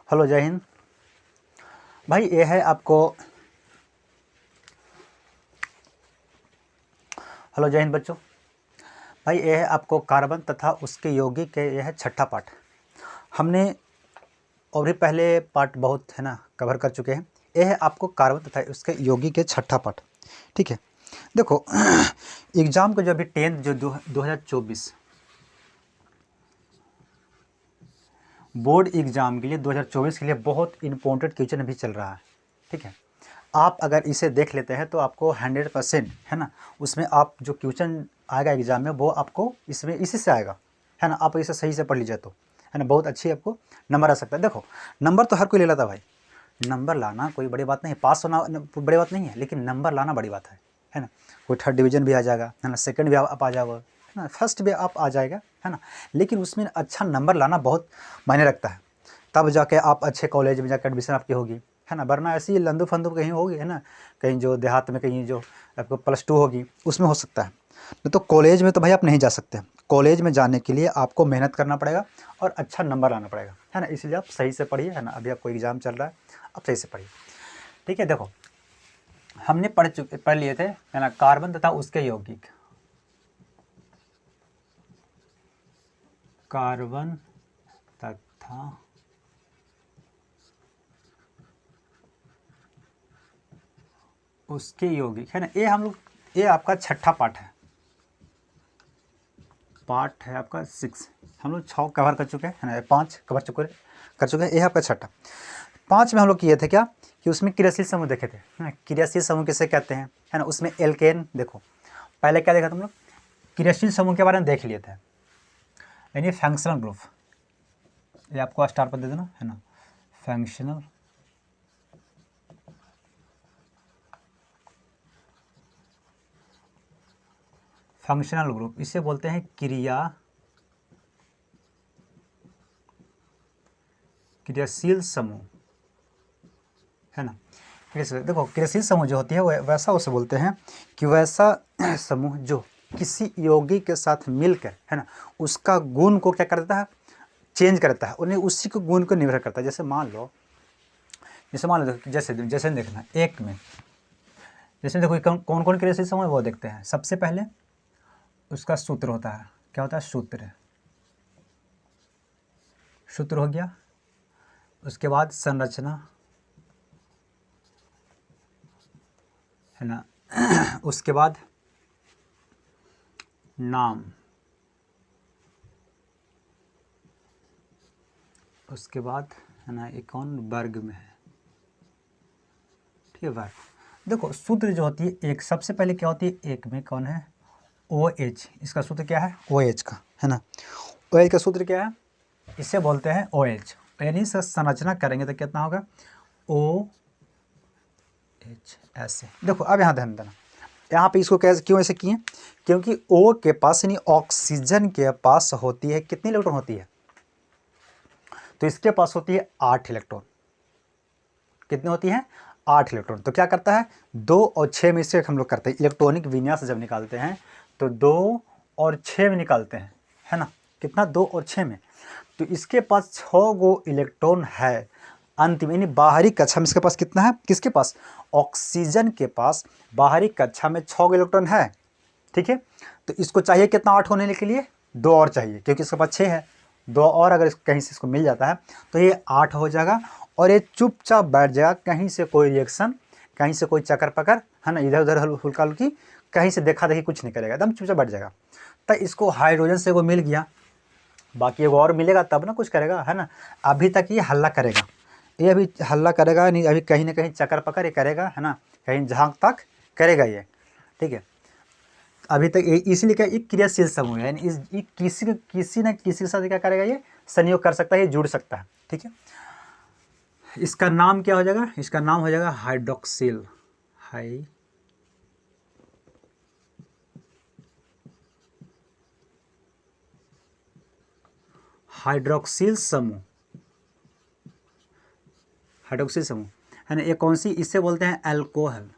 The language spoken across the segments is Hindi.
हेलो, जय हिंद भाई। ये है आपको, हेलो जय हिंद बच्चों। भाई ये है आपको कार्बन तथा उसके यौगिक के, यह है छठा पाठ। हमने और भी पहले पार्ट बहुत है ना कवर कर चुके हैं। ये है आपको कार्बन तथा उसके यौगिक के छठा पाठ। ठीक है, देखो एग्ज़ाम को जो अभी 10th जो 2024 बोर्ड एग्ज़ाम के लिए 2024 के लिए बहुत इंपॉर्टेंट क्वेश्चन अभी चल रहा है। ठीक है, आप अगर इसे देख लेते हैं तो आपको 100% है ना, उसमें आप जो क्वेश्चन आएगा एग्ज़ाम में वो आपको इसमें इसी से आएगा, है ना। आप इसे सही से पढ़ लीजिए तो है ना, बहुत अच्छी आपको नंबर आ सकता है। देखो नंबर तो हर कोई ले लेता भाई, नंबर लाना कोई बड़ी बात नहीं है, पास होना बड़ी बात नहीं है, लेकिन नंबर लाना बड़ी बात है ना। कोई 3rd डिवीज़न भी आ जाएगा, है ना, 2nd भी आप आ जाओगे, है ना, 1st भी आप आ जाएगा, है ना। लेकिन उसमें अच्छा नंबर लाना बहुत मायने रखता है, तब जाके आप अच्छे कॉलेज में जाकर एडमिशन आपकी होगी, है ना। वरना ऐसी ही लंदू फंदू कहीं होगी, है ना, कहीं जो देहात में कहीं जो आपको +2 होगी उसमें हो सकता है। नहीं तो कॉलेज में तो भाई आप नहीं जा सकते। कॉलेज में जाने के लिए आपको मेहनत करना पड़ेगा और अच्छा नंबर लाना पड़ेगा, है ना। इसलिए आप सही से पढ़िए, है ना। अभी आपको एग्ज़ाम चल रहा है, आप सही से पढ़िए। ठीक है, देखो हमने पढ़ लिए थे, है ना, कार्बन तथा उसके यौगिक। कार्बन तथा उसके यौगिक, है ना। ये हम लोग, ये आपका छठा पाठ है, पार्ट है आपका 6। हम लोग 6 कवर कर चुके हैं, है ना, 5 कवर कर चुके हैं। ये है आपका छठा। 5 में हम लोग किए थे क्या कि उसमें क्रियाशील समूह देखे थे, है ना। क्रियाशील समूह किसे कहते हैं, है ना। उसमें एल्केन, देखो पहले क्या देखा तुम लोग, क्रियाशील समूह के बारे में देख लिए थे, यानी फंक्शनल ग्रुप। ये आपको स्टार पर दे देना, है ना, फंक्शनल फंक्शनल ग्रुप, इसे बोलते हैं क्रियाशील समूह, है ना। देखो क्रियाशील समूह जो होती है वो वैसा उसे बोलते हैं कि वैसा समूह जो किसी यौगिक के साथ मिलकर, है ना, उसका गुण को क्या कर देता है, चेंज करता है, उन्हें उसी के गुण को निर्भर करता है। जैसे मान लो जैसे देखना एक में, जैसे देखो कौन कौन क्रियाशील समूह है वो देखते हैं। सबसे पहले उसका सूत्र होता है, क्या होता है, सूत्र हो गया। उसके बाद संरचना, है ना, उसके बाद नाम, उसके बाद है ना, ये कौन वर्ग में है, ठीक है, वर्ग। देखो सूत्र जो होती है एक, सबसे पहले क्या होती है, एक में कौन है, OH। इसका सूत्र क्या है, OH का, है ना। OH का सूत्र क्या है, इसे बोलते हैं OH। यानी इसका संरचना करेंगे तो कितना होगा, OH। ऐसे देखो अब यहाँ ध्यान देना, यहाँ पे इसको कैसे क्यों ऐसे किए, क्योंकि O के पास यानी ऑक्सीजन के पास होती है कितनी इलेक्ट्रॉन होती है, तो इसके पास होती है 8 इलेक्ट्रॉन। कितनी होती है, 8 इलेक्ट्रॉन। तो क्या करता है, 2 और 6 में से हम लोग करते हैं इलेक्ट्रॉनिक विन्यास जब निकालते हैं तो 2 और 6 में निकालते हैं, है ना। कितना, 2 और 6 में। तो इसके पास 6 गो इलेक्ट्रॉन है अंतिम, यानी बाहरी कक्षा में इसके पास कितना है, किसके पास, ऑक्सीजन के पास बाहरी कक्षा में 6 गो इलेक्ट्रॉन है। ठीक है, तो इसको चाहिए कितना, 8 होने के लिए 2 और चाहिए, क्योंकि इसके पास 6 है। 2 और अगर कहीं से इसको मिल जाता है तो ये 8 हो जाएगा, और ये चुपचाप बैठ जाएगा, कहीं से कोई रिएक्शन, कहीं से कोई चक्कर पकड़, है ना, इधर उधर हल्का हल्की, कहीं से देखा देखी कुछ नहीं करेगा, एकदम चुपचाप बैठ जाएगा। तो इसको हाइड्रोजन से वो मिल गया, बाकी एगो और मिलेगा तब ना कुछ करेगा, है ना। अभी तक ये हल्ला करेगा, ये अभी हल्ला करेगा नहीं, अभी कहीं ना कहीं चक्कर पकड़ ये करेगा, है ना, कहीं झांक तक करेगा ये। ठीक है, अभी तक इसलिए क्या, एक क्रियाशील समूह है, यानी किसी न किसी के साथ क्या करेगा, ये संयोग कर सकता है, ये जुड़ सकता है। ठीक है, इसका नाम क्या हो जाएगा, इसका नाम हो जाएगा हाइड्रोक्सिल, हाइड्रोक्सिल समूह, हाइड्रोक्सिल समूह, है ना। ये कौन सी, इससे बोलते हैं अल्कोहल,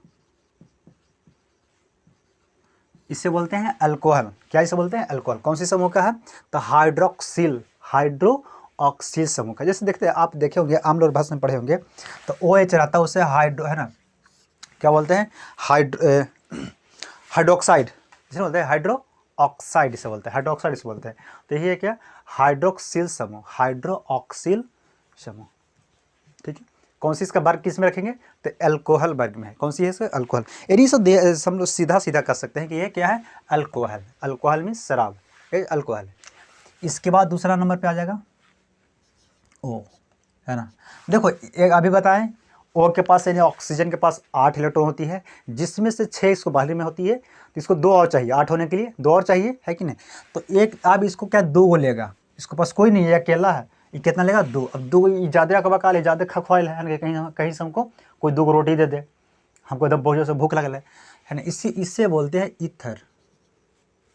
इससे बोलते हैं अल्कोहल। क्या इसे बोलते हैं, अल्कोहल। कौन सी समूह का है, तो हाइड्रोक्सिल, हाइड्रो ऑक्सील समूह का। जैसे देखते हैं, आप देखे होंगे आम लोग भाषा में पढ़े होंगे, तो OH रहता है, उसे हाइड्रो, है ना, क्या बोलते हैं, हाइड्रोक्साइड, जिसे बोलते हैं हाइड्रो ऑक्साइड, इसे बोलते हैं हाइड्रोक्साइड, इसे बोलते हैं। तो यही है क्या, हाइड्रोक्सिल समूह, हाइड्रोक्सिल समूह। ठीक है, कौन सी इसका वर्ग किस में रखेंगे, तो अल्कोहल वर्ग में है। कौन सी है इसका, अल्कोहल। यानी सब लोग सीधा सीधा कर सकते हैं कि ये क्या है, अल्कोहल। अल्कोहल मीन्स शराब, ये अल्कोहल है। इसके बाद दूसरा नंबर पे आ जाएगा O, है ना। देखो एक अभी बताएं, O के पास यानी ऑक्सीजन के पास 8 इलेक्ट्रॉन होती है, जिसमें से 6 इसको बाहरी में होती है, तो इसको 2 और चाहिए, 8 होने के लिए 2 और चाहिए, है कि नहीं। तो एक, अब इसको क्या 2 को लेगा, इसके पास कोई नहीं है, अकेला है, ये कितना लेगा 2। अब 2 ज़्यादा का बका ले, ज़्यादा खख्वाइल है, कहीं कहीं से हमको कोई 2 रोटी दे दे, हमको एकदम बहुत से भूख लगल है ना। इससे बोलते हैं ईथर।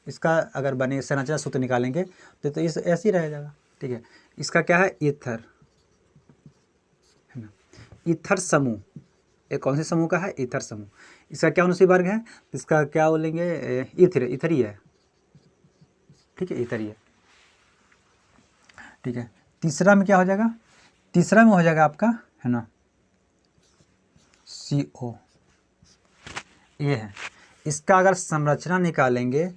इसका अगर बने संरचना सूत्र निकालेंगे तो इस ऐसे ही रह जाएगा। ठीक है, इसका क्या है, ईथर, है ना। ईथर समूह, एक कौन से समूह का है, ईथर समूह। इसका क्या अनुसी वर्ग है, इसका क्या बोलेंगे, ईथर ही है। ठीक है, ईथर ही है। ठीक है, तीसरा में क्या हो जाएगा, तीसरा में हो जाएगा आपका, है ना, CO, ये है। इसका अगर संरचना निकालेंगे,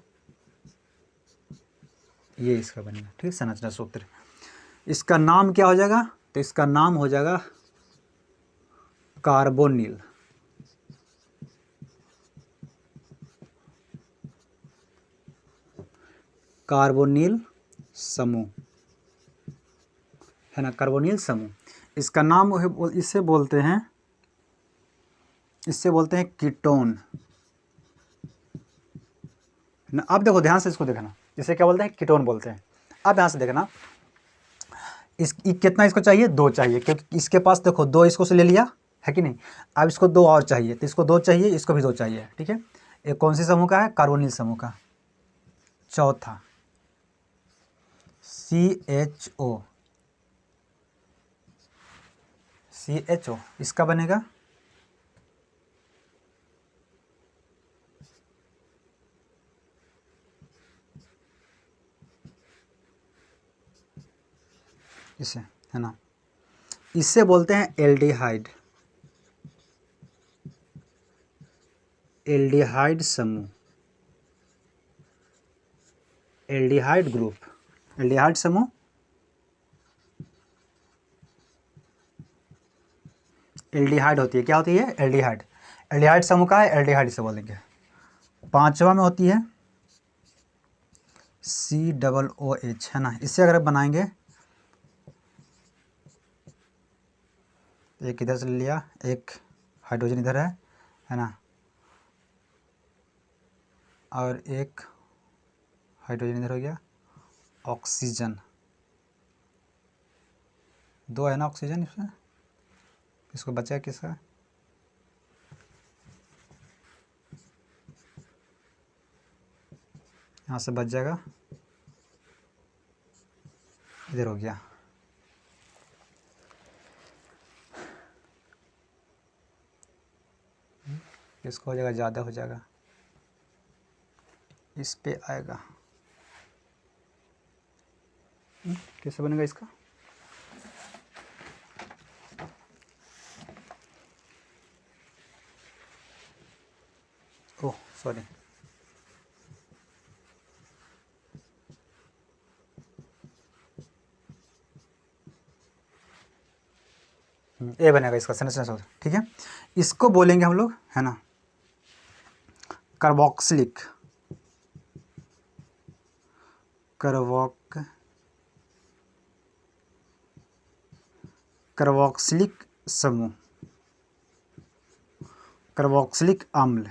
ये इसका बनेगा। ठीक है, संरचना सूत्र। इसका नाम क्या हो जाएगा, तो इसका नाम हो जाएगा कार्बोनिल। कार्बोनिल समूह, है ना, कार्बोनिल समूह। इसका नाम इससे बोलते हैं, कीटोन ना। अब देखो ध्यान से इसको देखना, इसे क्या बोलते हैं, कीटोन बोलते हैं। अब ध्यान से देखना, कितना इसको चाहिए, 2 चाहिए, क्योंकि इसके पास देखो 2 इसको से ले लिया, है कि नहीं। अब इसको 2 और चाहिए, तो इसको 2 चाहिए, इसको भी 2 चाहिए। ठीक है, एक कौन सी समूह का है, कार्बोनिल समूह का। चौथा CHO, इसका बनेगा इसे, है ना। इससे बोलते हैं एल्डिहाइड, एल्डिहाइड समूह, एल्डिहाइड ग्रुप, एल्डिहाइड समूह, एल्डिहाइड होती है, क्या होती है, एल्डिहाइड। एल्डिहाइड समूह का है, एल्डिहाइड से बोलेंगे। पांचवा में होती है COOH, है ना। इससे अगर बनाएंगे, एक इधर से ले लिया, एक हाइड्रोजन इधर है ना, और एक हाइड्रोजन इधर हो गया, ऑक्सीजन 2 है ना ऑक्सीजन इसमें। इसको बचा किसका, यहाँ से बच जाएगा, इधर हो गया। इसको हो जाएगा, ज़्यादा हो जाएगा, इस पे आएगा। कैसे बनेगा इसका, ओह सॉरी, ए बनेगा इसका संरचना सूत्र। ठीक है, इसको बोलेंगे हम लोग, है ना, कार्बोक्सिलिक, कार्बोक्सिलिक समूह, कार्बोक्सिलिक अम्ल,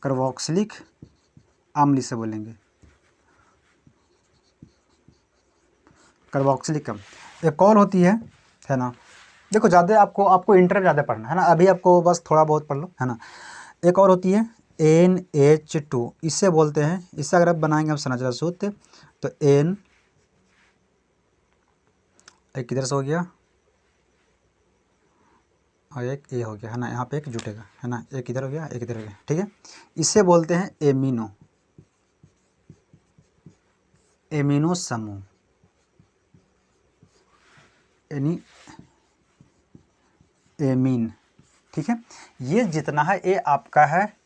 कार्बोक्सिलिक अम्ल से बोलेंगे, कार्बोक्सिलिक अम्ल। एक और होती है ना। देखो ज़्यादा आपको इंटर ज़्यादा पढ़ना है ना, अभी आपको बस थोड़ा बहुत पढ़ लो, है ना। एक और होती है NH2, इससे बोलते हैं, इससे अगर आप बनाएंगे हम संरचना सूत्र, तो N एक किधर से हो गया और एक ए हो गया, है ना, यहाँ पे एक जुटेगा, है ना, एक इधर हो गया, एक इधर हो गया। ठीक है, इससे बोलते हैं एमिनो, एमिनो समूह यानी एमीन, ठीक है। ये जितना है ये आपका है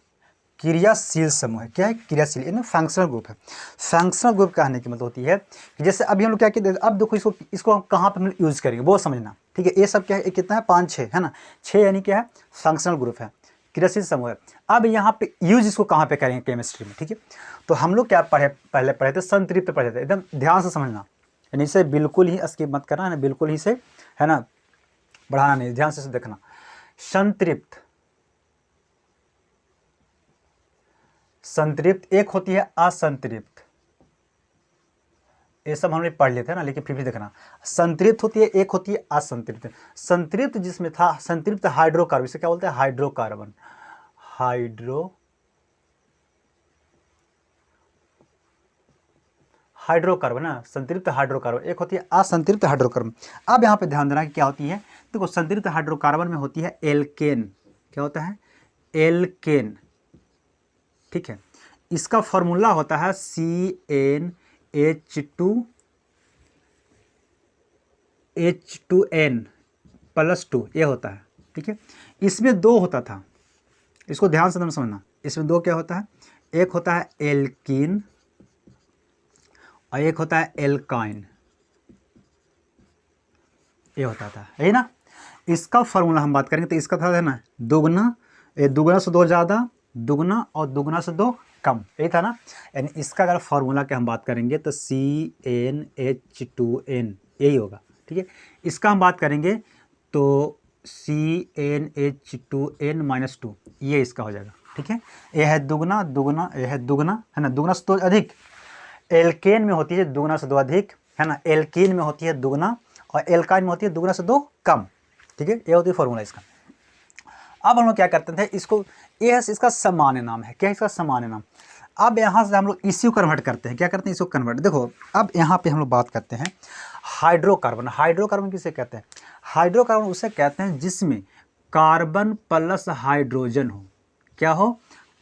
क्रियाशील समूह है। क्या है? क्रियाशील, यानी फंक्शनल ग्रुप है। फंक्शनल ग्रुप कहने की मतलब होती है कि जैसे अभी हम लोग क्या कहते हैं, अब देखो इसको हम कहाँ पे हम यूज़ करेंगे वो समझना, ठीक है। ये सब क्या है, कितना है, 5 6 है ना, 6 यानी क्या है, फंक्शनल ग्रुप है, क्रियाशील समूह है। अब यहाँ पे यूज इसको कहाँ पे करेंगे केमिस्ट्री में, ठीक है। तो हम लोग क्या पहले पढ़े थे, संतृप्त पढ़े थे, एकदम ध्यान से समझना, यानी इसे बिल्कुल ही स्किप मत करना है, बिल्कुल ही से है ना बढ़ाना नहीं, ध्यान से देखना। संतृप्त, संतृप्त एक होती है असंतृप्त, ये सब हमने पढ़ लेते हैं ना, लेकिन फिर भी देखना। संतृप्त होती है, एक होती है असंतृप्त। संतृप्त जिसमें था, संतृप्त हाइड्रोकार्बन, इसे क्या बोलते हैं, हाइड्रोकार्बन, हाइड्रोकार्बन ना, संतृप्त हाइड्रोकार्बन, एक होती है असंतृप्त हाइड्रोकार्बन। अब यहाँ पे ध्यान देना कि क्या होती है, देखो संतृप्त हाइड्रोकार्बन में होती है एल्केन, क्या होता है, एल्केन, ठीक है। इसका फॉर्मूला होता है CnH2n+2, ये होता है, ठीक है। इसमें 2 होता था, इसको ध्यान से समझना, इसमें 2 क्या होता है, एक होता है एल्कीन और एक होता है एल्काइन, ये होता था, है ना। इसका फॉर्मूला हम बात करेंगे तो इसका था ना दुगना, दुगना से 2 ज़्यादा, दुगना और दुगना से 2 कम, यही था ना। यानी इसका अगर फॉर्मूला की हम बात करेंगे तो CnH2n यही होगा, ठीक है। इसका हम बात करेंगे तो CnH2n-2, ये इसका हो जाएगा, ठीक है। ये है दुगना, दुगना, ये है दुगना, है ना, दुगना से 2 अधिक। एल्केन में होती है दुगना से 2 अधिक, है ना, एल्कीन में होती है दुगना और एल्काइन में होती है दुगना से 2 कम, ठीक है। ये होती है फॉर्मूला इसका। अब हम लोग क्या करते थे, इसको, ये इसका सामान्य नाम है, क्या इसका सामान्य नाम। अब यहाँ से हम लोग इसी को कन्वर्ट करते हैं, क्या करते हैं, इसको कन्वर्ट। देखो अब यहाँ पे हम लोग बात करते हैं हाइड्रोकार्बन। हाइड्रोकार्बन किसे कहते हैं, हाइड्रोकार्बन उसे कहते हैं जिसमें कार्बन प्लस हाइड्रोजन हो, क्या हो,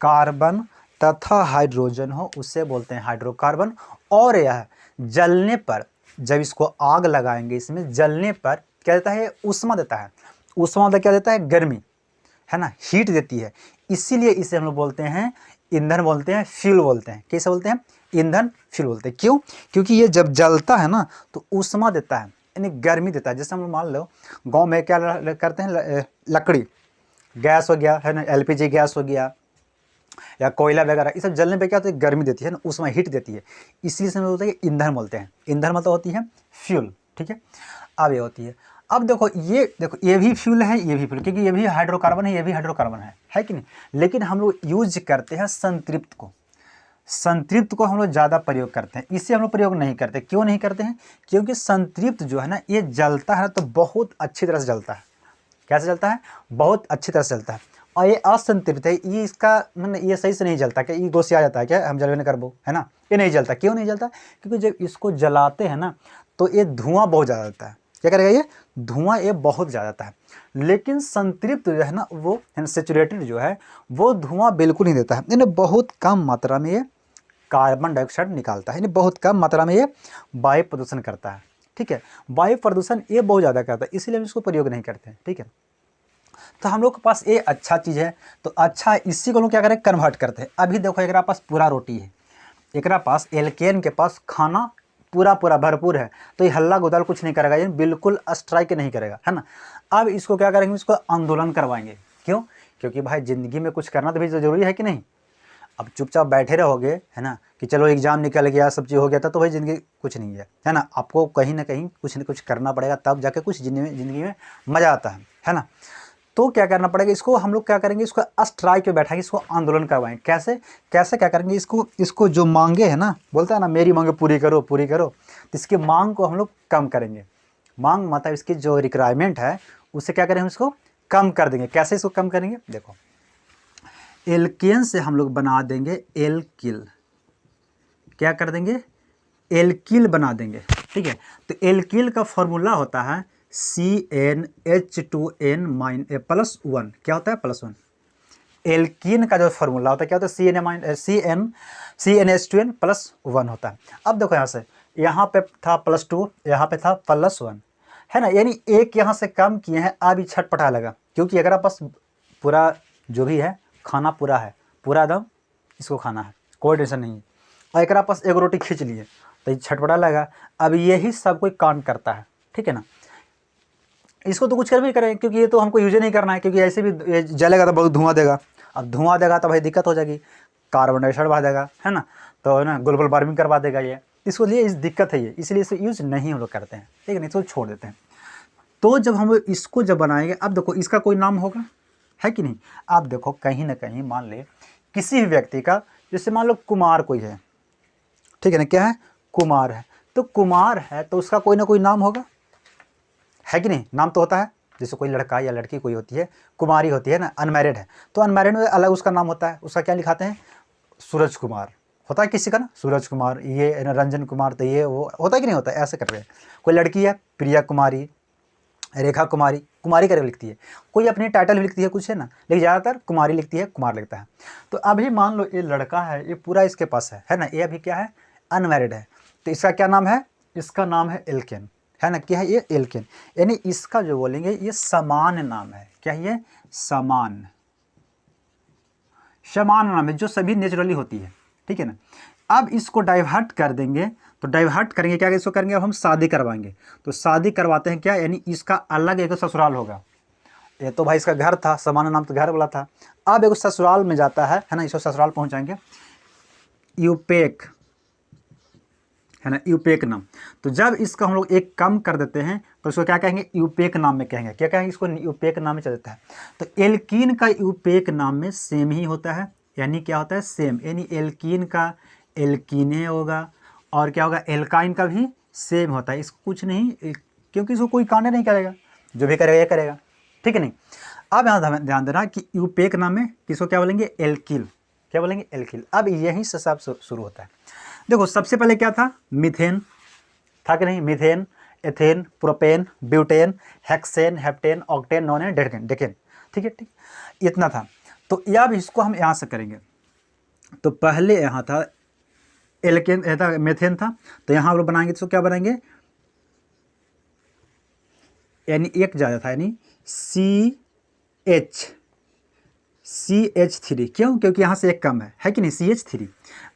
कार्बन तथा हाइड्रोजन हो, उससे बोलते हैं हाइड्रोकार्बन। और यह जलने पर, जब इसको आग लगाएंगे, इसमें जलने पर क्या देता है, ऊष्मा देता है। ऊष्मा मतलब क्या देता है, गर्मी, है ना, हीट देती है। इसीलिए इसे हम लोग बोलते हैं ईंधन, बोलते हैं फ्यूल, बोलते हैं, कैसे बोलते हैं, ईंधन फ्यूल बोलते हैं। क्यों? क्योंकि ये जब जलता है ना तो ऊष्मा देता है, यानी गर्मी देता है। जैसे हम मान लो गांव में क्या करते हैं, लकड़ी, गैस हो गया, है ना, LPG गैस हो गया या कोयला वगैरह, ये सब जलने पे क्या होता है, गर्मी देती है ना, ऊष्मा हीट देती है, इसीलिए से बोलते हैं ईंधन बोलते हैं। ईंधन मतलब होती है फ्यूल, ठीक है। अब ये होती है, अब देखो ये भी फ्यूल है, ये भी फ्यूल, क्योंकि ये भी हाइड्रोकार्बन है, ये भी हाइड्रोकार्बन है कि नहीं। लेकिन हम लोग यूज करते हैं संतृप्त को, संतृप्त को हम लोग ज़्यादा प्रयोग करते हैं, इससे हम लोग प्रयोग नहीं करते। क्यों नहीं करते हैं, क्योंकि संतृप्त जो है ना, ये जलता है तो बहुत अच्छी तरह से जलता है। कैसे जलता है, बहुत अच्छी तरह से जलता है। और ये असंतृप्त है, ये इसका मतलब ये सही से नहीं जलता, क्या ये गोसी आ जाता है, क्या हम जलवे नहीं करबो, है ना, ये नहीं जलता। क्यों नहीं जलता, क्योंकि जब इसको जलाते हैं ना तो ये धुआं बहुत ज़्यादा आता है। क्या करेगा, ये धुआं ये बहुत ज़्यादा आता है। लेकिन संतृप्त जो है ना, वो सेचुरेटेड जो है, वो धुआं बिल्कुल नहीं देता है, यानी बहुत कम मात्रा में ये कार्बन डाइऑक्साइड निकालता है, यानी बहुत कम मात्रा में ये वायु प्रदूषण करता है, ठीक है। वायु प्रदूषण ये बहुत ज़्यादा करता है, इसीलिए हम इसको प्रयोग नहीं करते हैं, ठीक है। तो हम लोग के पास ये अच्छा चीज़ है, तो अच्छा इसी को लोग क्या करें, कन्वर्ट करते हैं। अभी देखो एक पास पूरा रोटी है, एक पास एल्केन के पास खाना पूरा भरपूर है, तो ये हल्ला गुदाल कुछ नहीं करेगा, ये बिल्कुल स्ट्राइक नहीं करेगा, है ना। अब इसको क्या करेंगे, इसको आंदोलन करवाएंगे। क्यों? क्योंकि भाई ज़िंदगी में कुछ करना तो भी ज़रूरी है कि नहीं। अब चुपचाप बैठे रहोगे, है ना, कि चलो एग्ज़ाम निकल गया, सब चीज़ हो गया था, तो भाई ज़िंदगी कुछ नहीं है ना। आपको कहीं ना कहीं कुछ न कुछ करना पड़ेगा, तब जाके कुछ ज़िंदगी में मज़ा आता है ना। तो क्या करना पड़ेगा, इसको हम लोग क्या करेंगे, इसको स्ट्राइक पे बैठाएंगे, इसको आंदोलन करवाएंगे। कैसे कैसे क्या करेंगे, इसको जो मांगे है ना, बोलता है ना मेरी मांगे पूरी करो पूरी करो, तो इसकी मांग को हम लोग कम करेंगे। मांग मतलब इसकी जो रिक्वायरमेंट है उससे क्या करेंगे, इसको कम कर देंगे। कैसे इसको कम करेंगे, देखो एल्केन से हम लोग बना देंगे एल्किल, क्या कर देंगे, एल्किल बना देंगे, ठीक है। तो एल्किल का फॉर्मूला होता है CnH2n-+1, क्या होता है, +1। एल्कीन का जो फार्मूला होता है क्या होता है, CnH2n +1 होता है। अब देखो यहाँ से, यहाँ पे था +2, यहाँ पे था +1, है ना, यानी एक यहाँ से कम किए हैं, अब ही छटपटा लगा, क्योंकि अगर आप बस पूरा जो भी है खाना पूरा है, पूरा दम इसको खाना है, कोई टेंशन नहीं है, और अगर आप बस एक रोटी खींच लिए तो ये छटपटा लगा। अब यही सब कोई काम करता है, ठीक है ना, इसको तो कुछ कर भी करें, क्योंकि ये तो हमको यूज ही नहीं करना है, क्योंकि ऐसे भी ये जलेगा तो बहुत धुआं देगा। अब धुआं देगा तो भाई दिक्कत हो जाएगी, कार्बन डाइऑक्साइड बढ़ा देगा, है ना, तो है ना ग्लोबल वार्मिंग करवा देगा ये, इसको लिए इस दिक्कत है ये, इसलिए इसे यूज़ नहीं हम लोग करते हैं, ठीक है ना, इसको छोड़ देते हैं। तो जब हम इसको जब बनाएंगे, अब देखो इसका कोई नाम होगा, है कि नहीं। आप देखो कहीं ना कहीं मान ले किसी भी व्यक्ति का, जैसे मान लो कुमार कोई है, ठीक है ना, क्या है, कुमार है, तो कुमार है तो उसका कोई ना कोई नाम होगा, है कि नहीं, नाम तो होता है। जैसे कोई लड़का या लड़की कोई होती है, कुमारी होती है ना, अनमैरिड है, तो अनमैरिड में अलग उसका नाम होता है, उसका क्या लिखाते हैं, सूरज कुमार होता है किसी का ना, सूरज कुमार, ये रंजन कुमार, तो ये वो होता है कि नहीं होता है, ऐसे कर रहे हैं। कोई लड़की है प्रिया कुमारी, रेखा कुमारी, कुमारी करके लिखती है, कोई अपनी टाइटल भी लिखती है कुछ, है ना, लेकिन ज़्यादातर कुमारी लिखती है, कुमार लिखता है। तो अभी मान लो ये लड़का है, ये पूरा इसके पास है ना, ये अभी क्या है, अनमैरिड है, तो इसका क्या नाम है, इसका नाम है एल्केन, है ना, क्या है ये, एल्केन, यानी इसका जो बोलेंगे ये समान नाम है, क्या ये, समान नाम है, जो सभी नेचुरली होती है, ठीक है ना। अब इसको डाइवर्ट कर देंगे, तो डाइवर्ट करेंगे क्या, इसको करेंगे, अब हम शादी करवाएंगे, तो शादी करवाते हैं क्या, यानी इसका अलग एक ससुराल होगा। ये तो भाई इसका घर था, समान नाम तो घर वाला था, अब एक ससुराल में जाता है ना, इसको ससुराल पहुंचाएंगे, यूपेक, है ना, यूपेक नाम। तो जब इसका हम लोग एक कम कर देते हैं तो इसको क्या कहेंगे, यूपेक नाम में कहेंगे, क्या कहेंगे, इसको यूपेक नाम में चल देता है। तो एल्कीन का यूपेक नाम में सेम ही होता है, यानी क्या होता है, सेम, यानी एल्कीन का एल्कीने होगा, और क्या होगा, एल्काइन का भी सेम होता है, इसको कुछ नहीं, क्योंकि इसको कोई कांड नहीं करेगा, जो भी करेगा ये करेगा, ठीक है नहीं। अब यहाँ ध्यान देना कि यूपेक नाम में किसको क्या बोलेंगे, एल्किल, क्या बोलेंगे, एल्किल। अब यहीं से सब शुरू होता है। देखो सबसे पहले क्या था, मीथेन था कि नहीं, methane, ethane, propane, butane, hexane, heptane, octane, नोनेन, decane, ठीक है, ठीक, इतना था। तो अब इसको हम यहाँ से करेंगे, तो पहले यहाँ था एल्केन था, मेथेन था, तो यहाँ हम लोग बनाएंगे तो क्या बनाएंगे, यानी एक ज़्यादा था, यानी CH3, क्यों, क्योंकि यहाँ से एक कम है कि नहीं, CH3।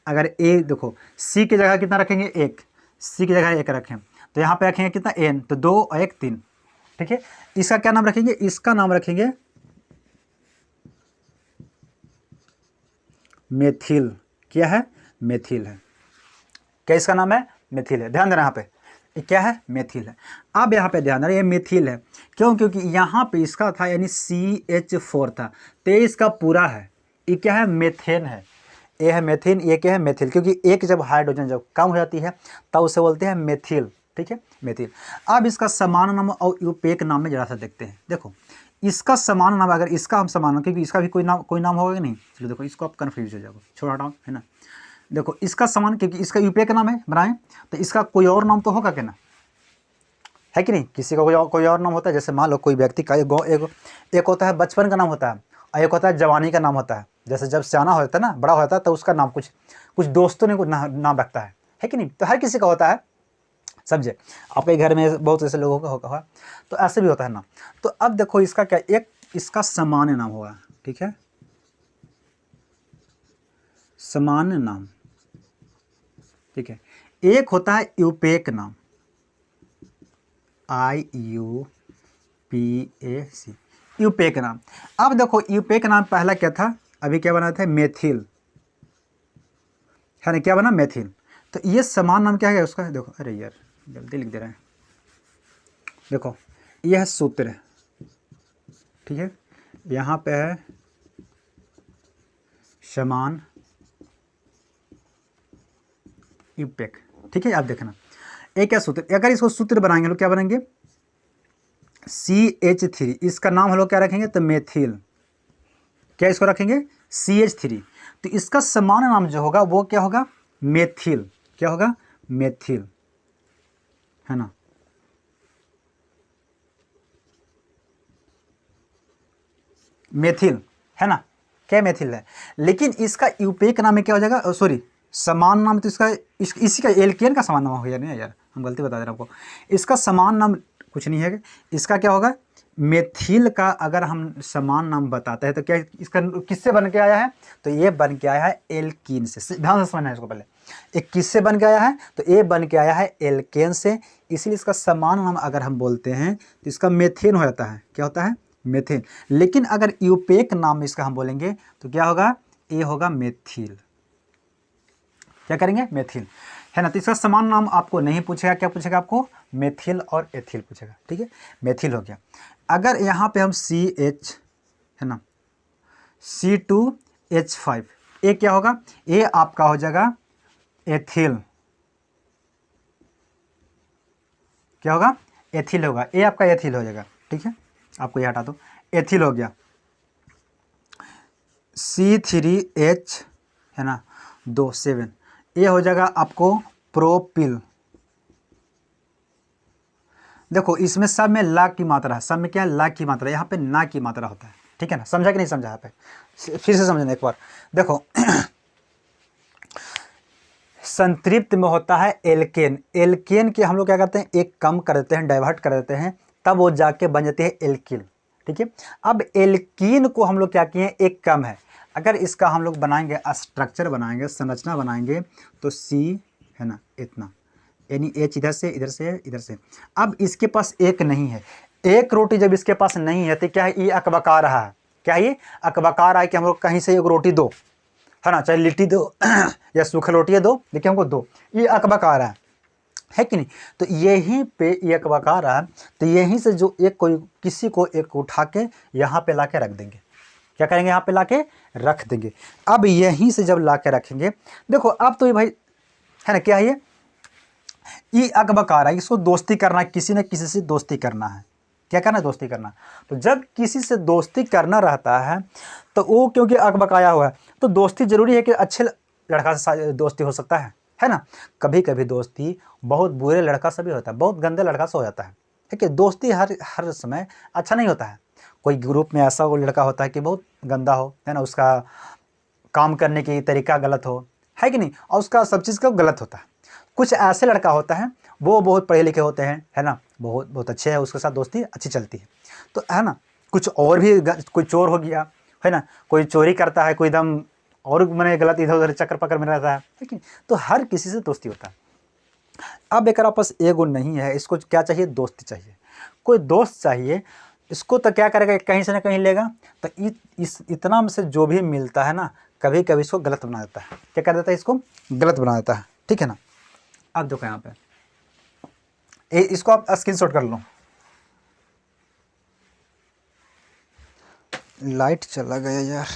अगर ए देखो C की जगह कितना रखेंगे, एक, C की जगह एक रखें, तो यहाँ पे रखेंगे कितना, N, तो 2 और 1 3, ठीक है। इसका क्या नाम रखेंगे, इसका नाम रखेंगे मेथिल, क्या है, मेथिल है, क्या इसका नाम है, मेथिल है। ध्यान देना यहाँ पे ये क्या है, मेथिल है। अब यहाँ पे ध्यान देना ये मेथिल है, क्यों, क्योंकि यहाँ पे इसका था यानी CH4 था, तो ये इसका पूरा है, ये क्या है, मेथेन है, ये है मेथिन, ये क्या है, मेथिल, क्योंकि एक जब हाइड्रोजन जब कम हो जाती है तब उसे बोलते हैं मेथिल, ठीक है, मेथिल। अब इसका समान नाम और यूपेक नाम में जरा सा देखते हैं। देखो इसका समान नाम, अगर इसका हम समान, क्योंकि इसका भी कोई नाम होगा कि नहीं, चलो देखो इसको आप कन्फ्यूज हो जाओगे, छोड़ हटाओ, है ना। देखो इसका समान, क्योंकि इसका यूपेक नाम है बनाए, तो इसका कोई और नाम तो होगा क्या ना, है कि नहीं, किसी का कोई और नाम होता है। जैसे मान लो कोई व्यक्ति का एक होता है बचपन का नाम होता है, और एक होता है जवानी का नाम होता है। जैसे जब सियाना हो जाता है ना, बड़ा हो जाता है, तो उसका नाम कुछ दोस्तों ने कुछ नाम रखता है कि नहीं, तो हर किसी का होता है, समझे, आपके घर में बहुत ऐसे लोगों का होगा, तो ऐसे भी होता है ना। तो अब देखो इसका क्या, एक इसका सामान्य नाम होगा, ठीक है, सामान्य नाम, ठीक है। एक होता है यूपेक नाम, IUPAC, यूपेक नाम। अब देखो यूपेक नाम पहला क्या था, अभी क्या बना था, मेथिल, है ना, क्या बना, मेथिल। तो ये समान नाम क्या है उसका, देखो, अरे यार जल्दी लिख दे रहे हैं, देखो यह सूत्र है, ठीक है, यहाँ पे है समान यूपेक, ठीक है। आप देखना एक क्या सूत्र, अगर इसको सूत्र बनाएंगे लोग क्या बनाएंगे, CH3, इसका नाम हम लोग क्या रखेंगे, तो मेथिल, क्या इसको रखेंगे, CH3। तो इसका समान नाम जो होगा वो क्या होगा, मेथिल, क्या होगा, मेथिल, है ना, मेथिल, है ना, क्या मेथिल है, लेकिन इसका यूपेक नाम में क्या हो जाएगा, सॉरी समान नाम, तो इसका इसी का एल्केन का समान नाम हो गया, नहीं यार हम गलती बता दे रहे आपको, इसका समान नाम कुछ नहीं है, इसका क्या होगा, मेथिल का अगर हम समान नाम बताते हैं तो क्या इसका किससे बन के आया है, तो ये बन के आया है एल्कीन से, ध्यान से समझना है इसको पहले, एक किससे बन के आया है, तो ये बन के आया है एल्केन से, इसलिए इसका समान नाम अगर हम बोलते हैं तो इसका मेथेन हो जाता है, क्या होता है, मेथेन। लेकिन अगर यूपेक नाम इसका हम बोलेंगे तो क्या होगा, ये होगा मेथिल, क्या करेंगे, मेथिल, है ना। तो इसका समान नाम आपको नहीं पूछेगा, क्या पूछेगा आपको, मेथिल और एथिल पूछेगा, ठीक है, मेथिल हो गया। अगर यहाँ पे हम CH है ना, C2H5, ये क्या होगा, ये आपका हो जाएगा एथिल, क्या होगा, एथिल होगा, ये आपका एथिल हो जाएगा, ठीक है, आपको ये हटा दो, एथिल हो गया। C3H है ना 7, ये हो जाएगा आपको प्रोपिल। देखो इसमें सब में ला की मात्रा है, सब में क्या है, ला की मात्रा, यहाँ पे ना की मात्रा होता है, ठीक है ना, समझा कि नहीं समझा, यहाँ पे फिर से समझना एक बार, देखो संतृप्त में होता है एल्केन, एल्केन के हम लोग क्या करते हैं, एक कम कर देते हैं, डाइवर्ट कर देते हैं, तब वो जाके बन जाती है एल्किल, ठीक है। अब एल्कीन को हम लोग क्या किए, एक कम है, अगर इसका हम लोग बनाएंगे, स्ट्रक्चर बनाएंगे, संरचना बनाएंगे, तो C है ना इतना, यानी H इधर से इधर से इधर से, अब इसके पास एक नहीं है, एक रोटी जब इसके पास नहीं है तो क्या है, ये अकबका रहा है, क्या ये अकबका रहा है कि हम लोग कहीं से एक रोटी दो, है ना, चाहे लिट्टी दो या सूखा रोटियाँ दो, देखिए हमको दो, ये अकबका रहा है कि नहीं, तो यहीं पे ये अकबका रहा है, तो यहीं से जो एक कोई किसी को एक उठा के यहाँ पे ला के रख देंगे, क्या करेंगे, यहाँ पे ला के रख देंगे। अब यहीं से जब ला के रखेंगे, देखो अब तो ये भाई है ना, क्या है ये अकबका रहा है, इसको दोस्ती करना है, किसी न किसी से दोस्ती करना है, क्या करना है, दोस्ती करना। तो जब किसी से दोस्ती करना रहता है तो वो क्योंकि अकबकाया हुआ है, तो दोस्ती जरूरी है कि अच्छे लड़का से दोस्ती हो सकता है ना। कभी कभी दोस्ती बहुत बुरे लड़का से भी होता है, बहुत गंदे लड़का से हो जाता है, ठीक है। दोस्ती हर हर समय अच्छा नहीं होता है, कोई ग्रुप में ऐसा वो लड़का होता है कि बहुत गंदा हो, है ना, उसका काम करने की तरीका गलत हो, है कि नहीं, और उसका सब चीज़ का गलत होता है। कुछ ऐसे लड़का होता है, वो बहुत पढ़े लिखे होते हैं, है ना, बहुत बहुत अच्छे है, उसके साथ दोस्ती अच्छी चलती है, तो है ना। कुछ और भी कोई चोर हो गया, है ना, कोई चोरी करता है, कोई एकदम और मैंने गलत इधर उधर चक्कर पकड़ में रहता है, ठीक है, तो हर किसी से दोस्ती होता है। अब एक आपस ईगो नहीं है, इसको क्या चाहिए, दोस्ती चाहिए, कोई दोस्त चाहिए, इसको तो क्या करेगा, कहीं से ना कहीं लेगा, तो इस इतना में से जो भी मिलता है ना, कभी कभी इसको गलत बना देता है, क्या कर देता है, इसको गलत बना देता है, ठीक है ना। अब देखो यहाँ पे इसको आप स्क्रीनशॉट कर लो, लाइट चला गया यार,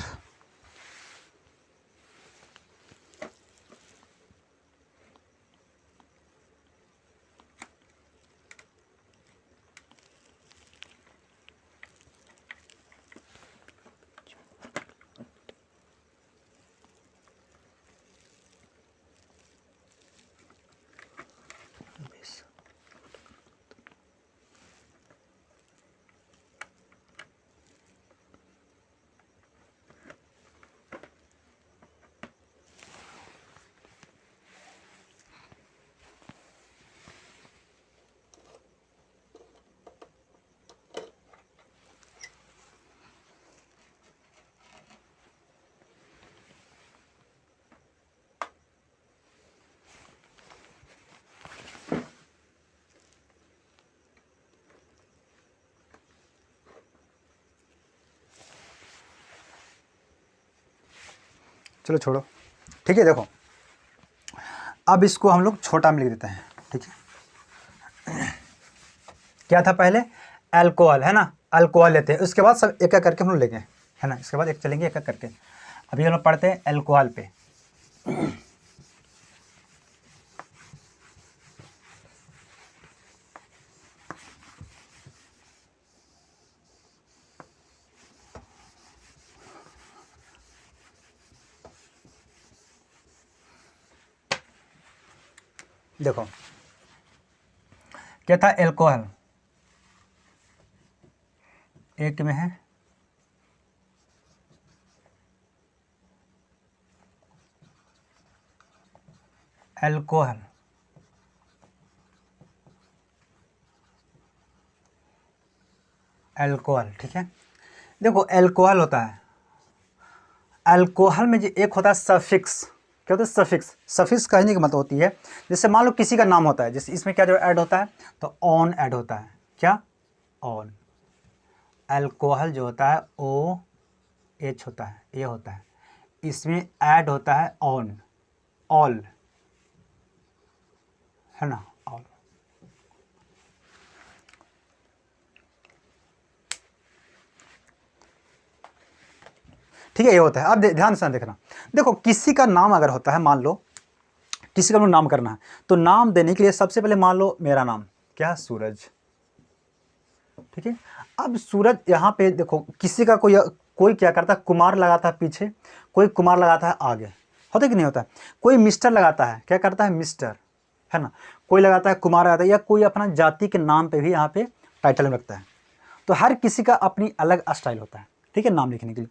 चलो छोड़ो, ठीक है। देखो अब इसको हम लोग छोटा में लिख देते हैं, ठीक है। क्या था पहले, अल्कोहल, है ना, अल्कोहल लेते हैं, उसके बाद सब एक एक करके हम लोग लेंगे, है ना, इसके बाद एक चलेंगे एक एक करके। अभी हम लोग पढ़ते हैं अल्कोहल पे। देखो क्या था, अल्कोहल एक में है एल्कोहल, एल्कोहल, ठीक है। देखो एल्कोहल होता है, अल्कोहल में जो एक होता है सफिक्स, क्या होता है सफिक्स, सफिक्स कहने की मतलब होती है जैसे मान लो किसी का नाम होता है, जैसे इसमें क्या जो ऐड होता है तो ऑन ऐड होता है, क्या ऑन, अल्कोहल जो होता है ओ एच होता है, ये होता है, इसमें ऐड होता है ऑन, ऑल, है ना, ऑल। ठीक है, ये होता है। अब ध्यान से देखना, देखो किसी का नाम अगर होता है, मान लो किसी का नाम करना है, तो नाम देने के लिए सबसे पहले मान लो मेरा नाम क्या, सूरज, ठीक है। अब सूरज यहाँ पे देखो किसी का कोई कोई क्या करता है, कुमार लगाता है पीछे, कोई कुमार लगाता है आगे, होता है कि नहीं होता है, कोई मिस्टर लगाता है, क्या करता है मिस्टर, है ना, कोई लगाता है कुमार लगाता है, या कोई अपना जाति के नाम पे भी यहाँ पे टाइटल में रखता है। तो हर किसी का अपनी अलग स्टाइल होता है, ठीक है, नाम लिखने के लिए।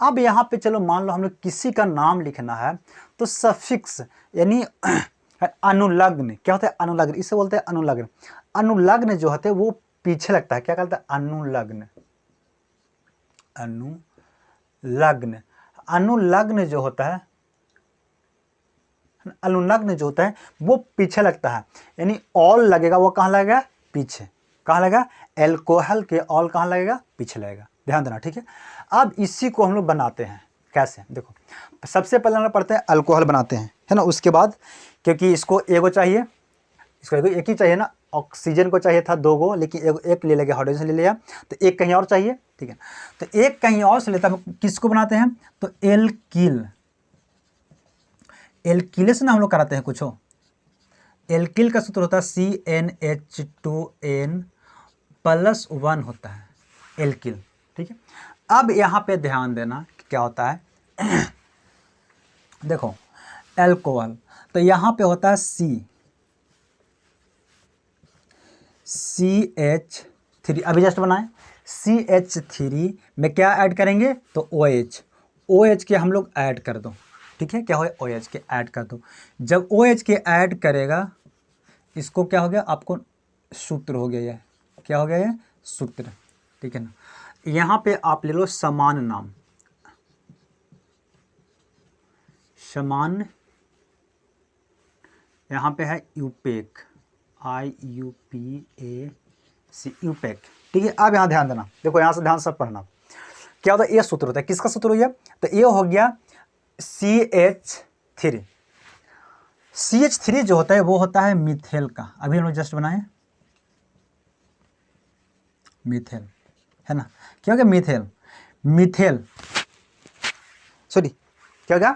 अब यहाँ पे चलो मान लो हम लोग किसी का नाम लिखना है, तो सफिक्स यानी अनुलग्न, क्या होता है अनुलग्न, इसे बोलते हैं अनुलग्न। अनुलग्न जो होते हैं वो पीछे लगता है, क्या कहता है अनुलग्न, अनुलग्न, अनुलग्न जो होता है, अनुलग्न जो होता है वो पीछे लगता है, यानी ऑल लगेगा वो कहाँ लगेगा, पीछे, कहाँ लगेगा, एल्कोहल के ऑल कहाँ लगेगा, पीछे लगेगा, ध्यान देना, ठीक है। अब इसी को हम लोग बनाते हैं कैसे, देखो सबसे पहले हम पढ़ते हैं अल्कोहल बनाते हैं, है ना, उसके बाद क्योंकि इसको एगो चाहिए, इसको एक ही चाहिए ना, ऑक्सीजन को चाहिए था 2 गो, लेकिन एक ले लेंगे, हाइड्रोजन ले लिया, तो एक कहीं और चाहिए, ठीक है, तो एक कहीं और से लेता है, किसको बनाते हैं, तो एल्किल, एल्किल से ना हम लोग कराते हैं कुछ हो, एल्किल का सूत्र होता है CnH2n+1 होता है एल्किल, ठीक है। अब यहाँ पे ध्यान देना क्या होता है देखो एल्कोहल, तो यहाँ पे होता है CH3, अभी जस्ट बनाएं, CH3 में क्या ऐड करेंगे, तो OH के हम लोग ऐड कर दो, ठीक है, क्या हो OH के ऐड कर दो, जब OH के ऐड करेगा इसको क्या हो गया, आपको सूत्र हो गया, ये क्या हो गया, ये सूत्र, ठीक है ना। यहाँ पे आप ले लो समान नाम, समान, यहाँ पे है यूपेक, IUPAC, यूपेक, ठीक है। अब यहाँ ध्यान देना, देखो यहाँ से ध्यान से पढ़ना, क्या होता है, ये सूत्र होता है, किसका सूत्र हो गया, तो ये हो गया CH3, CH3 जो होता है वो होता है मिथेल का, अभी हम लोग जस्ट बनाए मिथेल, है ना, क्या हो गया मिथेल, मिथेल सॉरी क्या हो गया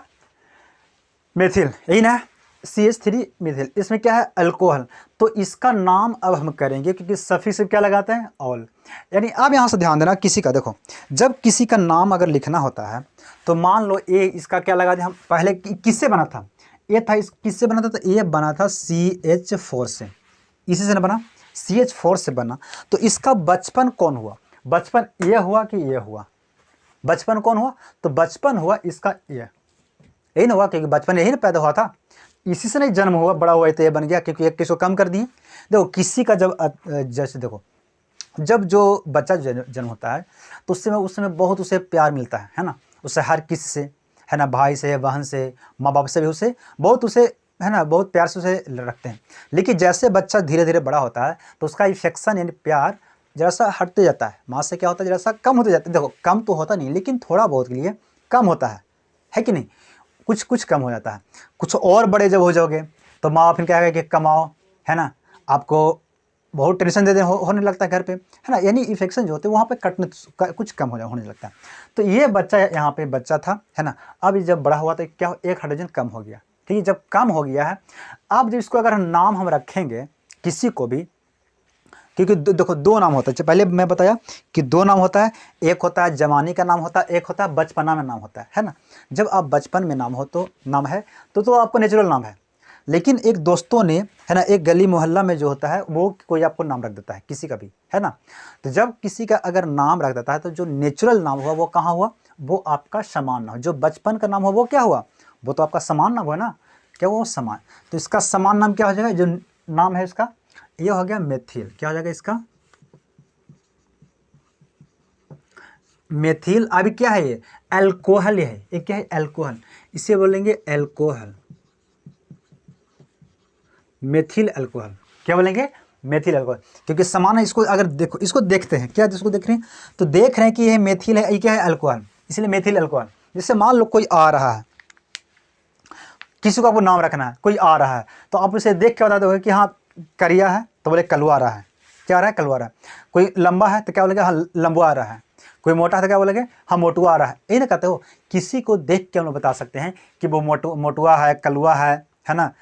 मिथिल, यही ना, CH3 मिथिल, इसमें क्या है अल्कोहल, तो इसका नाम अब हम करेंगे क्योंकि सफिक्स क्या लगाते हैं ऑल, यानी अब यहाँ से ध्यान देना, किसी का देखो जब किसी का नाम अगर लिखना होता है तो मान लो ए, इसका क्या लगा दें हम, पहले किससे बना था, ये था, इस किससे बना था, तो ये बना था CH4 से, इसी से ना बना, CH4 से बना, तो इसका बचपन कौन हुआ, बचपन ये हुआ कि ये हुआ, बचपन कौन हुआ, तो बचपन हुआ इसका ये, यही ना हुआ, क्योंकि बचपन यही ना पैदा हुआ था, इसी से नहीं जन्म हुआ, बड़ा हुआ तो ये बन गया, क्योंकि एक किसको कम कर दिए। देखो किसी का जब जैसे देखो जब जो बच्चा जन्म होता है तो उस समय बहुत उसे प्यार मिलता है ना, उससे हर किसी से, है ना, भाई से, बहन से, माँ बाप से भी उसे बहुत, उसे है ना, बहुत प्यार से उसे रखते हैं। लेकिन जैसे बच्चा धीरे धीरे बड़ा होता है तो उसका इफेक्शन यानी प्यार जरा सा हटते जाता है, माँ से क्या होता है, जरा सा कम होते जाता है, देखो कम तो होता नहीं लेकिन थोड़ा बहुत के लिए कम होता है कि नहीं, कुछ कुछ कम हो जाता है। कुछ और बड़े जब हो जाओगे तो माँ बाप फिर क्या कहेगा कि कमाओ, है ना, आपको बहुत टेंशन देते होने लगता है घर पे, है ना, यानी इन्फेक्शन जो होते हैं वहाँ पे कटने कुछ कम होने लगता है। तो ये बच्चा यहाँ पे बच्चा था, है ना, अब जब बड़ा हुआ तो क्या, एक हाइड्रोजन कम हो गया, ठीक है, जब कम हो गया है, अब जब इसको अगर नाम हम रखेंगे किसी को भी, क्योंकि देखो 2 नाम होता है, पहले मैं बताया कि 2 नाम होता है, एक होता है जवानी का नाम होता है, एक होता है बचपना में नाम होता है ना। जब आप बचपन में नाम हो तो नाम है तो आपको नेचुरल नाम है, लेकिन एक दोस्तों ने, है ना, एक गली मोहल्ला में जो होता है वो कोई आपको नाम रख देता है किसी का भी, है ना, तो जब किसी का अगर नाम रख देता है तो जो नेचुरल नाम हुआ वो कहाँ हुआ, वो आपका समान नाम, जो बचपन का नाम हुआ वो क्या हुआ, वो तो आपका समान नाम हुआ ना, क्या वो समान। तो इसका समान नाम क्या हो जाएगा, जो नाम है इसका, ये हो गया मेथिल। क्या हो जाएगा इसका, मेथिल। अभी क्या है ये, एल्कोहल है, ये क्या है, एल्कोहल, इसे बोलेंगे एल्कोहल, मेथिल एल्कोहल। क्या बोलेंगे, मेथिल एल्कोहल, क्योंकि समान है। इसको अगर देखो, इसको देखते हैं, क्या इसको देख रहे हैं, तो देख रहे हैं कि ये मेथिल है, ये क्या है, एल्कोहल, इसलिए मेथिल एल्कोहल। जैसे मान लो कोई आ रहा है, किसी को आपको नाम रखना है, कोई आ रहा है, तो आप उसे देख के बता दोगे कि हाँ करिया है, तो बोले कलवा रहा है, क्या आ रहा है, कलवा रहा है। कोई लंबा है तो क्या बोलेगा, हाँ लंबुआ आ रहा है। कोई मोटा है तो क्या बोलेंगे, हाँ मोटुआ आ रहा है। यही ना कहते हो, किसी को देख के हम लोग बता सकते हैं कि वो मोटुआ है, कलुआ है ना,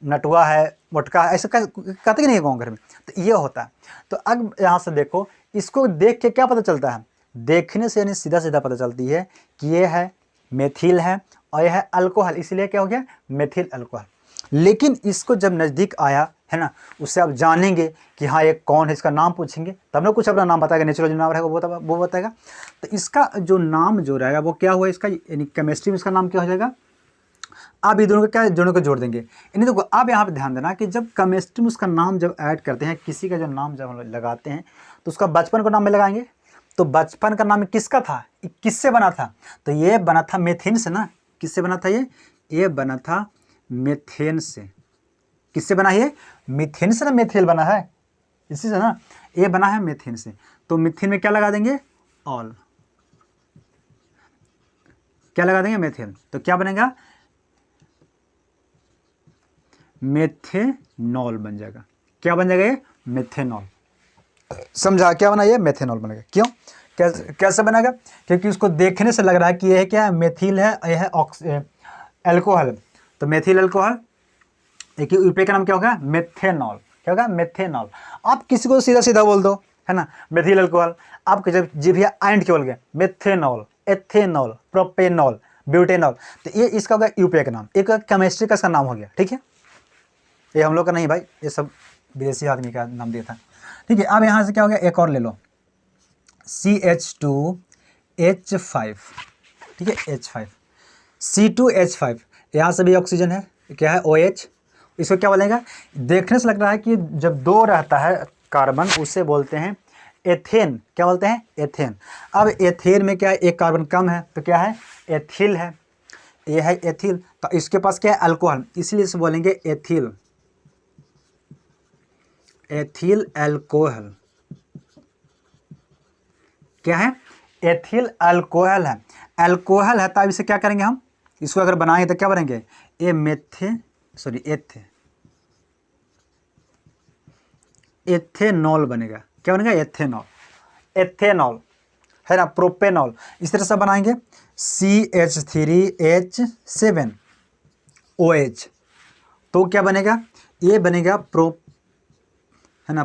नटुआ है, मोटका है, ऐसे कहते कि नहीं गाँव घर में। तो ये होता है। तो अब यहाँ से देखो, इसको देख के क्या पता चलता है, देखने से यानी सीधा सीधा पता चलती है कि ये है मेथिल है और यह है अल्कोहल, इसलिए क्या हो गया, मेथिल अल्कोहल। लेकिन इसको जब नज़दीक आया है ना, उससे आप जानेंगे कि हाँ ये कौन है, इसका नाम पूछेंगे तब ना कुछ अपना नाम बताएगा, नेचुरल जो नाम रहेगा वो बताएगा। तो इसका जो नाम जो रहेगा वो क्या हुआ इसका, यानी केमिस्ट्री में इसका नाम क्या हो जाएगा। आप ये दोनों को क्या, दोनों को जोड़ देंगे। यानी देखो आप यहाँ पे ध्यान देना कि जब केमिस्ट्री में उसका नाम जब ऐड करते हैं, किसी का जो नाम जब हम लोग लगाते हैं, तो उसका बचपन को नाम में लगाएंगे। तो बचपन का नाम किसका था, किससे बना था, तो ये बना था मेथेन से ना। किससे बना था ये बना था मेथेन से। किससे बना ये, मीथेन से ना, मेथिल बना है इसी से ना, ये बना है मेथेन से। तो मीथेन में क्या लगा देंगे, ऑल, क्या लगा देंगे, मेथेन। तो क्या बनेगा, मेथेनॉल बन जाएगा। क्या बन जाएगा ये, मेथेनॉल। समझा, क्या बना ये, मेथेनॉल बनेगा। क्यों, कैसे बनेगा, क्योंकि उसको देखने से लग रहा है कि यह क्या है, मेथिल है, यह है एल्कोहल। तो मेथिल एल्कोहल, एक यूपी का नाम क्या होगा, मेथेनॉल। क्या होगा, मेथेनॉल। आप किसी को सीधा सीधा बोल दो है ना, मेथिल अल्कोहल, आप जब जी भैया एंड के बोल गए, मेथेनॉल, एथेनॉल, प्रोपेनॉल, ब्यूटेनॉल, तो ये इसका होगा यूपीए का नाम, एक केमिस्ट्री का इसका नाम हो गया। ठीक है, ये हम लोग का नहीं भाई, ये सब विदेशी आदमी का नाम दिया था। ठीक है, अब यहाँ से क्या हो गया, एक और ले लो, CH2H5। ठीक है, H5, C2H5, यहाँ से भी ऑक्सीजन है, क्या है, OH। इसको क्या बोलेगा, देखने से लग रहा है कि जब दो रहता है कार्बन, उसे बोलते हैं एथेन। क्या बोलते हैं, एथेन। अब एथेन में क्या है, एक कार्बन कम है, तो क्या है, एथिल है, ये है एथिल। तो इसके पास क्या है, अल्कोहल, इसलिए इसे बोलेंगे एथिल, एथिल अल्कोहल। क्या है, एथिल अल्कोहल है, अल्कोहल है। तब इसे क्या करेंगे हम, इसको अगर बनाएंगे तो क्या बनेंगे, एथेनॉल बनेगा। क्या बनेगा, एथेनॉल, एथेनॉल है ना, प्रोपेनॉल। इस तरह से बनाएंगे, CH3H7OH। तो क्या बनेगा, ये बनेगा है ना,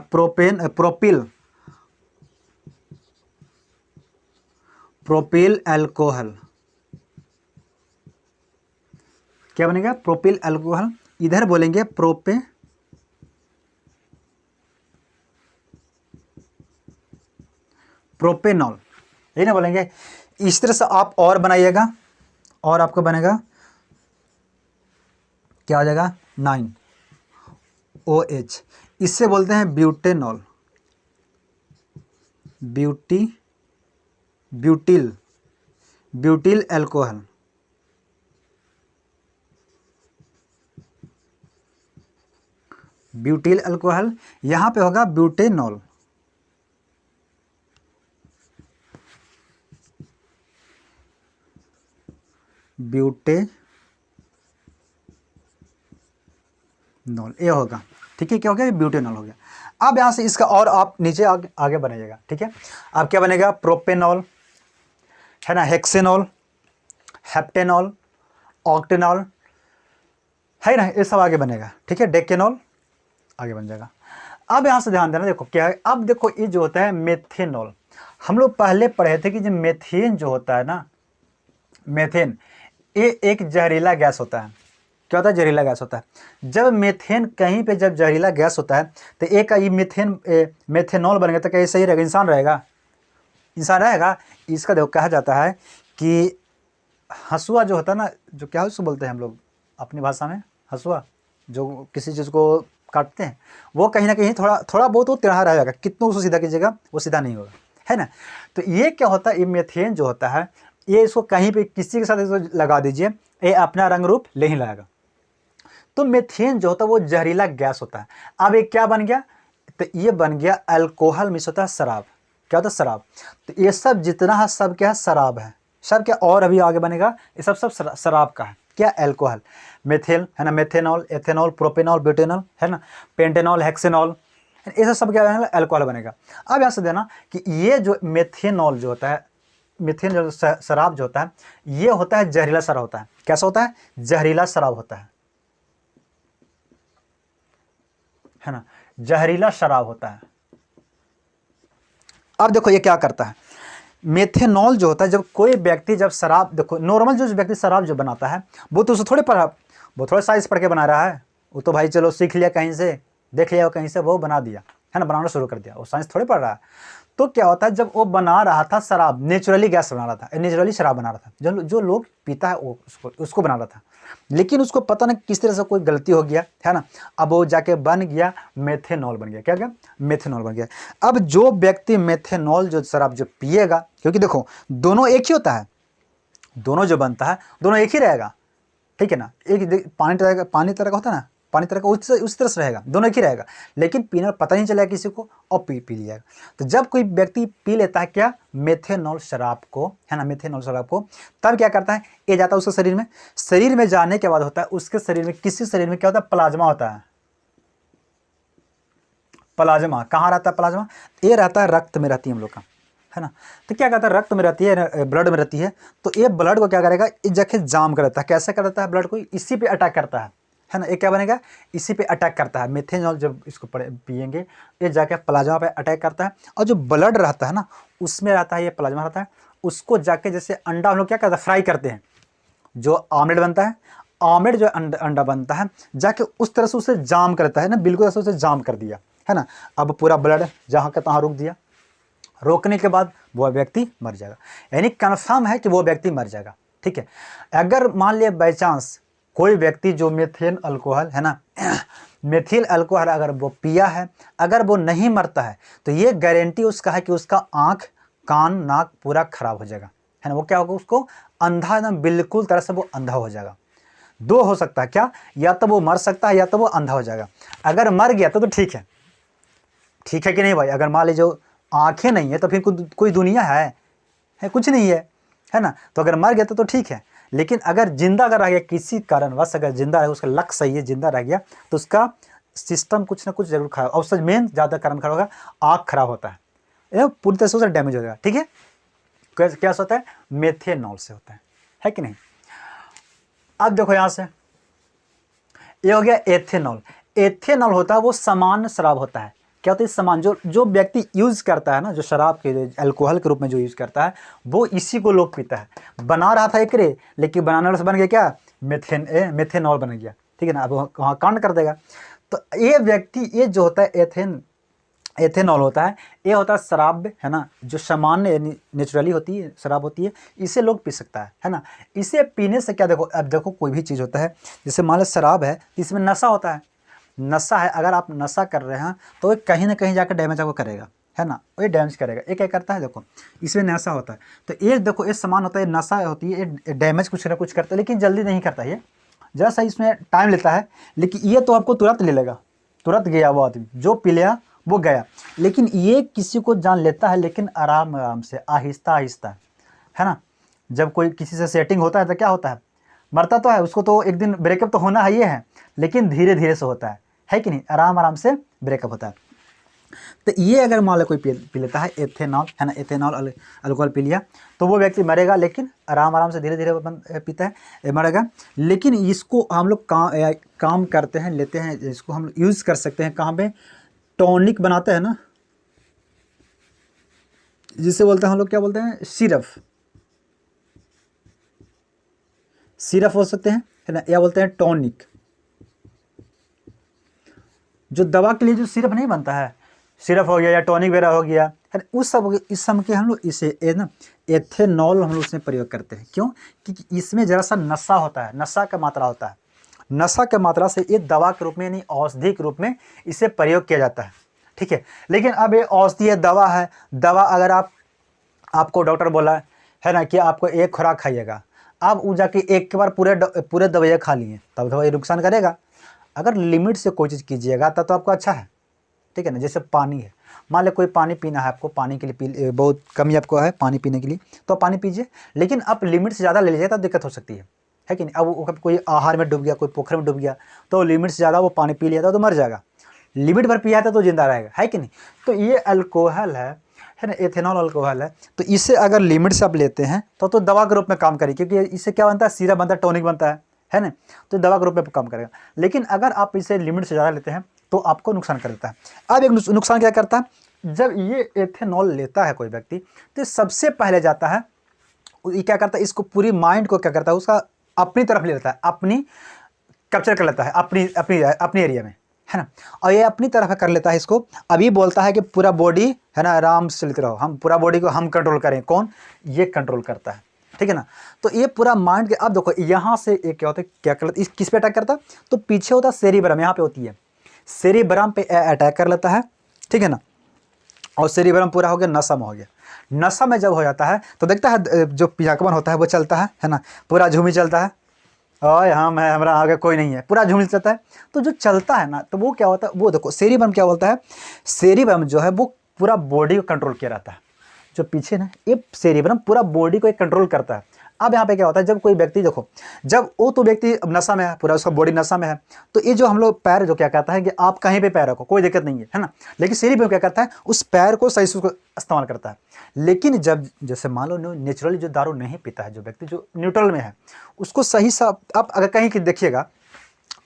प्रोपिल अल्कोहल। क्या बनेगा, प्रोपिल अल्कोहल। इधर बोलेंगे प्रोपेनॉल, यही ना बोलेंगे। इस तरह से आप और बनाइएगा, और आपको बनेगा क्या हो जाएगा, 9OH। इससे बोलते हैं butanol, butyl alcohol. Butyl alcohol, यहाँ पे होगा ब्यूटेनॉल। ब्यूटेनॉल ये होगा। ठीक है, क्या हो गया, ब्यूटेनॉल हो गया। अब यहाँ से इसका और आप नीचे आगे बनाइएगा। ठीक है, अब क्या बनेगा, प्रोपेनॉल है ना, हेक्सेनॉल, हेप्टेनॉल, ऑक्टेनॉल है ना, ये सब आगे बनेगा। ठीक है, डेकेनॉल आगे बन जाएगा। अब यहाँ से ध्यान देना, देखो क्या है, अब देखो ये जो होता है मेथेनॉल, हम लोग पहले पढ़े थे कि जो मेथेन जो होता है ना, मेथेन, ये एक जहरीला गैस होता है। क्या होता है, जहरीला गैस होता है। जब मेथेन कहीं पे जब जहरीला गैस होता है, तो एक ये मेथेनॉल बनेगा, तो क्या ये सही रहेगा, इंसान रहेगा, इंसान रहेगा। इसका देखो कहा जाता है कि हंसुआ जो होता है ना, जो क्या उसको बोलते हैं हम लोग अपनी भाषा में, हसुआ जो किसी चीज़ को काटते हैं, वो कहीं ना कहीं थोड़ा बहुत वो टेढ़ा रह जाएगा, कितना उसको सीधा कीजिएगा वो सीधा नहीं होगा, है ना। तो ये क्या होता है, ये मीथेन जो होता है, ये इसको कहीं पे किसी के साथ इसको लगा दीजिए, ये अपना रंग रूप ले ही लाएगा। तो मीथेन जो होता है वो जहरीला गैस होता है। अब ये क्या बन गया, तो ये बन गया अल्कोहल मिक्स होता है शराब। क्या होता है, शराब। तो ये सब जितना है सब क्या है, शराब है। सब क्या, और अभी आगे बनेगा, ये सब शराब का है। क्या, अल्कोहल। मेथिल है ना, मेथेनॉल, एथेनॉल, प्रोपेनॉल, ब्यूटेनॉल है ना, पेंटेनॉल, हेक्सेनॉल, ये सब क्या बनेगा, अल्कोहल बनेगा। अब यहाँ से देना कि ये जो मेथेनॉल जो होता है, मिथेन जो शराब जो होता है, ये होता है जहरीला शराब होता है। कैसा होता है, जहरीला शराब होता है ना, जहरीला शराब होता है। अब देखो ये क्या करता है, मेथेनॉल जो होता है, जब कोई व्यक्ति जब शराब, देखो नॉर्मल जो व्यक्ति शराब जो बनाता है वो तो उसे थोड़े पढ़ा, वो थोड़ा साइंस पढ़ के बना रहा है, वो तो भाई चलो सीख लिया कहीं से, देख लिया कहीं से, वो बना दिया है ना, बनाना शुरू कर दिया, वो साइंस थोड़े पढ़ रहा है। तो क्या होता है, जब वो बना रहा था शराब, नेचुरली गैस बना रहा था, नेचुरली शराब बना रहा था, जो लोग पीता है वो उसको बना रहा था, लेकिन उसको पता नहीं किस तरह से कोई गलती हो गया है ना, अब वो जाके बन गया मेथेनॉल बन गया। क्या क्या, मेथेनॉल बन गया। अब जो व्यक्ति मेथेनॉल जो शराब जो पिएगा, क्योंकि देखो दोनों एक ही होता है, दोनों जो बनता है दोनों एक ही रहेगा, ठीक है ना। एक पानी तरह का होता है ना, पानी तरह का उस तरह से रहेगा, दोनों एक ही रहेगा, लेकिन पीना पता नहीं चलेगा किसी को, और पी लिया। तो जब कोई व्यक्ति पी लेता है क्या, मेथेनॉल शराब को, है ना, मेथेनॉल शराब को, तब क्या करता है, ये जाता है उसके शरीर में जाने के बाद होता है उसके शरीर में, किसी शरीर में क्या होता है, प्लाज्मा होता है। प्लाज्मा कहाँ रहता है, प्लाज्मा ये रहता है रक्त में, रहती है हम लोग का, है ना। तो क्या कहता है, रक्त में रहती है, ब्लड में रहती है। तो ये ब्लड को क्या करेगा, इस जगह जाम कर देता है। कैसे कर देता है, ब्लड को इसी पे अटैक करता है ना, ये क्या बनेगा, इसी पे अटैक करता है। मेथेनॉल जब इसको पिएंगे, ये जाके प्लाज्मा पे अटैक करता है, और जो ब्लड रहता है ना उसमें रहता है, ये प्लाज्मा रहता है, उसको जाके जैसे अंडा हम लोग क्या करते हैं, फ्राई करते हैं, जो आमलेट बनता है, आमलेट जो अंडा बनता है, जाके उस तरह से उसे जाम करता है ना, बिल्कुल ऐसे उसे जाम कर दिया, है ना। अब पूरा ब्लड जहाँ का तहाँ रोक दिया, रोकने के बाद वो व्यक्ति मर जाएगा, यानी कन्फर्म है कि वो व्यक्ति मर जाएगा, ठीक है। अगर मान लिया बाई चांस कोई व्यक्ति जो मेथेन अल्कोहल है ना, मेथिल अल्कोहल अगर वो पिया है, अगर वो नहीं मरता है, तो ये गारंटी उसका है कि उसका आँख, कान, नाक पूरा खराब हो जाएगा, है ना। वो क्या होगा, उसको अंधा, एकदम बिल्कुल तरह से वो अंधा हो जाएगा। दो हो सकता है क्या, या तो वो मर सकता है या तो वो अंधा हो जाएगा। अगर मर गया तो ठीक है, ठीक है कि नहीं भाई। अगर मान लीजिए आंखें नहीं है तो फिर कोई दुनिया है कुछ नहीं है ना। तो अगर मर गया तो ठीक है, लेकिन अगर जिंदा अगर रह गया किसी कारणवश, अगर जिंदा रहे, उसका लक सही है, जिंदा रह गया, तो उसका सिस्टम कुछ ना कुछ जरूर खराब, और उससे मेन ज़्यादा कारण खराब होगा, आँख खराब होता है, पूरी तरह से उसका डैमेज हो जाएगा, ठीक है। क्या होता है, मेथेनॉल से होता है कि नहीं। अब देखो यहाँ से ये हो गया एथेनॉल। एथेनॉल होता है वो सामान्य शराब होता है। क्या होता है, सामान जो व्यक्ति यूज़ करता है ना, जो शराब के अल्कोहल के रूप में जो यूज़ करता है, वो इसी को लोग पीता है। बना रहा था एकरे, लेकिन बनाने से बन गया क्या, मेथेनॉल बन गया, ठीक है ना। अब वहाँ कांड कर देगा। तो ये व्यक्ति, ये जो होता है एथेनॉल होता है, ये होता है शराब, है ना, जो सामान्य नेचुरली होती है, शराब होती है, इसे लोग पी सकता है ना। इसे पीने से क्या, देखो अब देखो कोई भी चीज़ होता है, जैसे मान लो शराब है, इसमें नशा होता है, नशा है, अगर आप नशा कर रहे हैं तो ये कहीं ना कहीं जाकर डैमेज आपको करेगा, है ना, ये डैमेज करेगा। ये क्या करता है, देखो इसमें नशा होता है, तो ये देखो ये सामान होता है, नशा होती है, ये डैमेज कुछ ना कुछ करता है, लेकिन जल्दी नहीं करता, ये जरा सा इसमें टाइम लेता है, लेकिन ये तो आपको तुरंत ले लेगा, तुरंत गया वो आदमी, जो पी लिया वो गया। लेकिन ये किसी को जान लेता है, लेकिन आराम आराम से, आहिस्ता आहिस्ता, है ना। जब कोई किसी से सेटिंग होता है तो क्या होता है, मरता तो है, उसको तो एक दिन ब्रेकअप तो होना ही है, लेकिन धीरे धीरे से होता है कि नहीं, आराम आराम से ब्रेकअप होता है। तो ये अगर मान लो कोई पी लेता है एथेनॉल, है ना, एथेनॉल अल्कोहल पी लिया, तो वो व्यक्ति मरेगा, लेकिन आराम आराम से धीरे धीरे पीता है, मरेगा। लेकिन इसको हम लोग काम करते हैं, लेते हैं, इसको हम यूज़ कर सकते हैं कहाँ पे, टॉनिक बनाते हैं ना, जिसे बोलते हैं हम लोग, क्या बोलते हैं, सिरप हो सकते हैं, है ना, या बोलते हैं टॉनिक। जो दवा के लिए जो सिरप नहीं बनता है, सिरप हो गया या टॉनिक वगैरह हो गया, है उस सब, इस सब के हम लोग इसे ना एथेनॉल हम लोग उसमें प्रयोग करते हैं। क्यों, क्योंकि इसमें ज़रा सा नशा होता है, नशा का मात्रा होता है। नशा के मात्रा से ये दवा के रूप में यानी औषधि के रूप में इसे प्रयोग किया जाता है, ठीक है। लेकिन अब ये औषधि दवा है, दवा अगर आपको डॉक्टर बोला है ना कि आपको एक खुराक खाइएगा, आप वो जाके एक के बार पूरे दवाइयाँ खा लिए तब दवाई नुकसान करेगा। अगर लिमिट से कोई चीज़ कीजिएगा तब तो आपको अच्छा है, ठीक है ना। जैसे पानी है, मान लो कोई पानी पीना है आपको, पानी के लिए बहुत कमी आपको है पानी पीने के लिए, तो पानी पीजिए, लेकिन आप लिमिट से ज़्यादा ले लीजिए तब दिक्कत हो सकती है कि नहीं। अब वो कोई आहार में डूब गया, कोई पोखर में डूब गया, तो लिमिट से ज़्यादा वो पानी पी लिया था तो मर जाएगा, लिमिट भर पिया था तो जिंदा रहेगा, है कि नहीं। तो ये अल्कोहल है ना, एथेनॉल अल्कोहल है, तो इसे अगर लिमिट से आप लेते हैं तो दवा के रूप में काम करेगी, क्योंकि इससे क्या बनता है, सिरप बनता है, टॉनिक बनता है ना, तो दवा के रूप में काम करेगा। लेकिन अगर आप इसे लिमिट से ज़्यादा लेते हैं तो आपको नुकसान कर देता है। अब एक नुकसान क्या करता है, जब ये एथेनॉल लेता है कोई व्यक्ति, तो सबसे पहले जाता है, ये क्या करता है, इसको पूरी माइंड को क्या करता है, उसका अपनी तरफ ले लेता है, अपनी कैप्चर कर लेता है अपनी एरिया में, है ना। और ये अपनी तरफ कर लेता है इसको। अभी बोलता है कि पूरा बॉडी है ना आराम से चलते रहो, हम पूरा बॉडी को हम कंट्रोल करें, कौन, ये कंट्रोल करता है, ठीक है ना। तो ये पूरा माइंड के, अब देखो यहाँ से एक क्या होता है, क्या कर लेता है, किस पे अटैक करता है, तो पीछे होता है सेरिब्रम, यहाँ पे होती है सेरिब्रम पे अटैक कर लेता है, ठीक है ना। और सेरिब्रम पूरा हो गया, नशा में हो गया। नशा में जब हो जाता है तो देखता है जो पियाकमन होता है वो चलता है ना, पूरा झूमी चलता है, और हम है, हमारा आगे कोई नहीं है, पूरा झूम चलता है। तो जो चलता है ना, तो वो क्या होता है, वो देखो सेरिब्रम क्या बोलता है, सेरिब्रम जो है वो पूरा बॉडी को कंट्रोल किया रहता है, जो पीछे ना ये सेरिब्रम पूरा बॉडी को एक कंट्रोल करता है। अब यहाँ पे क्या होता है, जब कोई व्यक्ति देखो, जब वो तो व्यक्ति नशा में है, पूरा उसका बॉडी नशा में है, तो ये जो हम लोग पैर जो क्या कहता है कि आप कहीं पे पैर रखो कोई दिक्कत नहीं है ना, लेकिन सेरिब्रम क्या करता है, उस पैर को सही से उसको इस्तेमाल करता है। लेकिन जब जैसे मान लो नेचुरली जो दारू नहीं पीता है, जो व्यक्ति जो न्यूट्रल में है, उसको सही सा आप अगर कहीं की देखिएगा,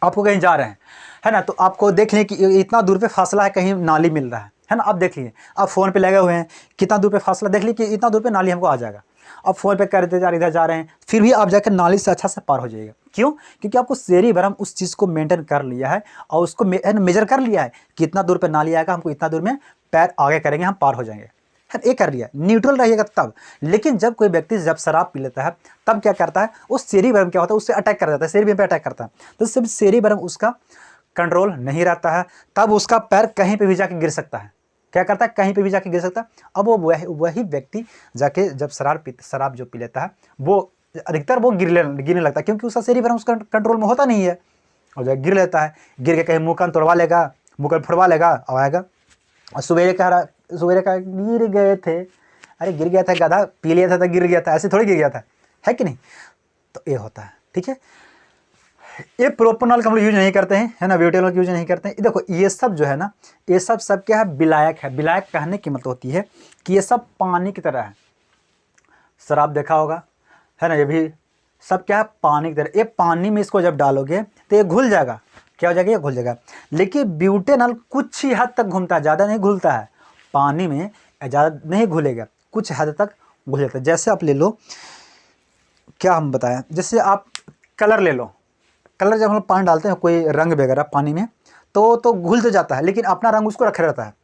आपको कहीं जा रहे हैं, है ना, तो आपको देख लें कि इतना दूर पे फासला है, कहीं नाली मिल रहा है ना, आप देख लीजिए, आप फ़ोन पे लगे हुए हैं, कितना दूर पे फासला देख लीजिए कि इतना दूर पे नाली हमको आ जाएगा, आप फ़ोन पे करते जा इधर जा रहे हैं, फिर भी आप जाकर नाली से अच्छा से पार हो जाइएगा। क्यों, क्योंकि आपको सेरिब्रम उस चीज़ को मेंटेन कर लिया है और उसको मेजर कर लिया है कि इतना दूर पे नाली आएगा, हमको इतना दूर में पैर आगे करेंगे, हम पार हो जाएंगे, ये कर लिया, न्यूट्रल रहिएगा तब। लेकिन जब कोई व्यक्ति जब शराब पी लेता है तब क्या करता है, वो सेरिब्रम क्या होता है, उससे अटैक कर जाता है, सेरिब्रम पे अटैक करता है, तो जब सेरिब्रम उसका कंट्रोल नहीं रहता है तब उसका पैर कहीं पे भी जाके गिर सकता है, क्या करता है, कहीं पे भी जाके गिर सकता है। अब वो वही व्यक्ति जाके जब शराब जो पी लेता है, वो अधिकतर वो गिरने लगता है, क्योंकि उसका सेरिब्रम उसका कंट्रोल में होता नहीं है, और जब गिर लेता है, गिर के कहीं मुँह कान तोड़वा लेगा, मुँह कान फोड़वा लेगा और आएगा, और सवेरे का गिर गए थे, अरे गिर गया था गधा, पी लिया था तो गिर गया था, ऐसे थोड़ी गिर गया था, है कि नहीं। तो ये होता है, ठीक है। ये प्रोपेनॉल का हम लोग यूज नहीं करते हैं, है ना, ब्यूटेनॉल का यूज नहीं करते हैं। देखो ये सब जो है ना, ये सब क्या है, विलायक है। विलायक कहने की मतलब होती है कि ये सब पानी की तरह है। शराब देखा होगा, है ना, ये भी सब क्या है, पानी की तरह। ये पानी में इसको जब डालोगे तो ये घुल जाएगा, क्या हो जाएगा, ये घुल जाएगा। लेकिन ब्यूटेनॉल कुछ ही हद तक घूमता है, ज़्यादा नहीं घुलता है, पानी में ज़्यादा नहीं घुलेगा, कुछ हद तक घुल जाता है। जैसे आप ले लो, क्या हम बताएं, जैसे आप कलर ले लो, कलर जब हम लोग पानी डालते हैं कोई रंग वगैरह पानी में, तो घुल तो जाता है, लेकिन अपना रंग उसको रखे रहता है।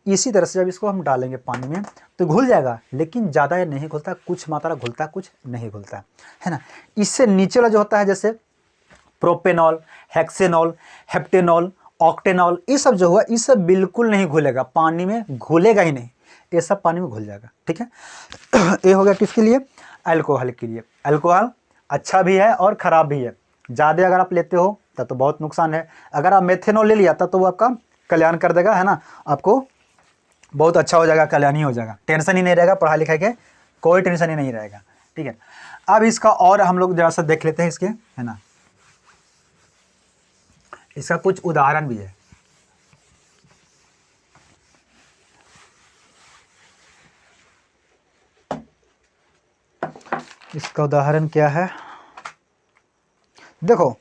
इसी तरह से जब इसको हम डालेंगे पानी में तो घुल जाएगा, लेकिन ज़्यादा ये नहीं घुलता, कुछ मात्रा घुलता, कुछ नहीं घुलता, है ना। इससे नीचे वाला जो होता है, जैसे प्रोपेनॉल, हेक्सेनॉल, हेप्टेनॉल, ऑक्टेनॉल, ये सब जो हुआ, ये सब बिल्कुल नहीं घुलेगा, पानी में घुलेगा ही नहीं, ये सब पानी में घुल जाएगा, ठीक है। ये हो गया किसके लिए, अल्कोहल के लिए। अल्कोहल अच्छा भी है और ख़राब भी है। ज़्यादा अगर आप लेते हो तब तो बहुत नुकसान है, अगर आप मेथेनॉल ले लिया तब तो वो आपका कल्याण कर देगा, है ना, आपको बहुत अच्छा हो जाएगा, कल्याण ही हो जाएगा, टेंशन ही नहीं रहेगा, पढ़ाई लिखाई के कोई टेंशन ही नहीं रहेगा, ठीक है। अब इसका और हम लोग जरा सा देख लेते हैं इसके, है ना, इसका कुछ उदाहरण भी है। इसका उदाहरण क्या है, देखो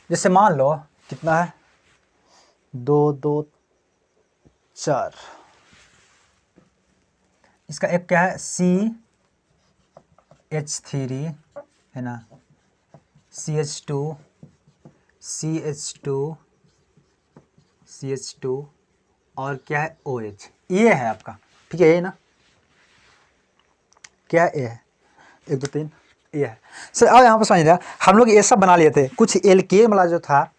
जैसे मान लो कितना है, 2 2 4, इसका एक क्या है, CH3, है ना, CH2 और क्या है, OH, ये है आपका, ठीक है, ये ना, क्या है, ये है 1 2 3 ये है सर। अब यहाँ पर समझिए, हम लोग ये सब बना लिए थे, कुछ एल्केन वाला जो था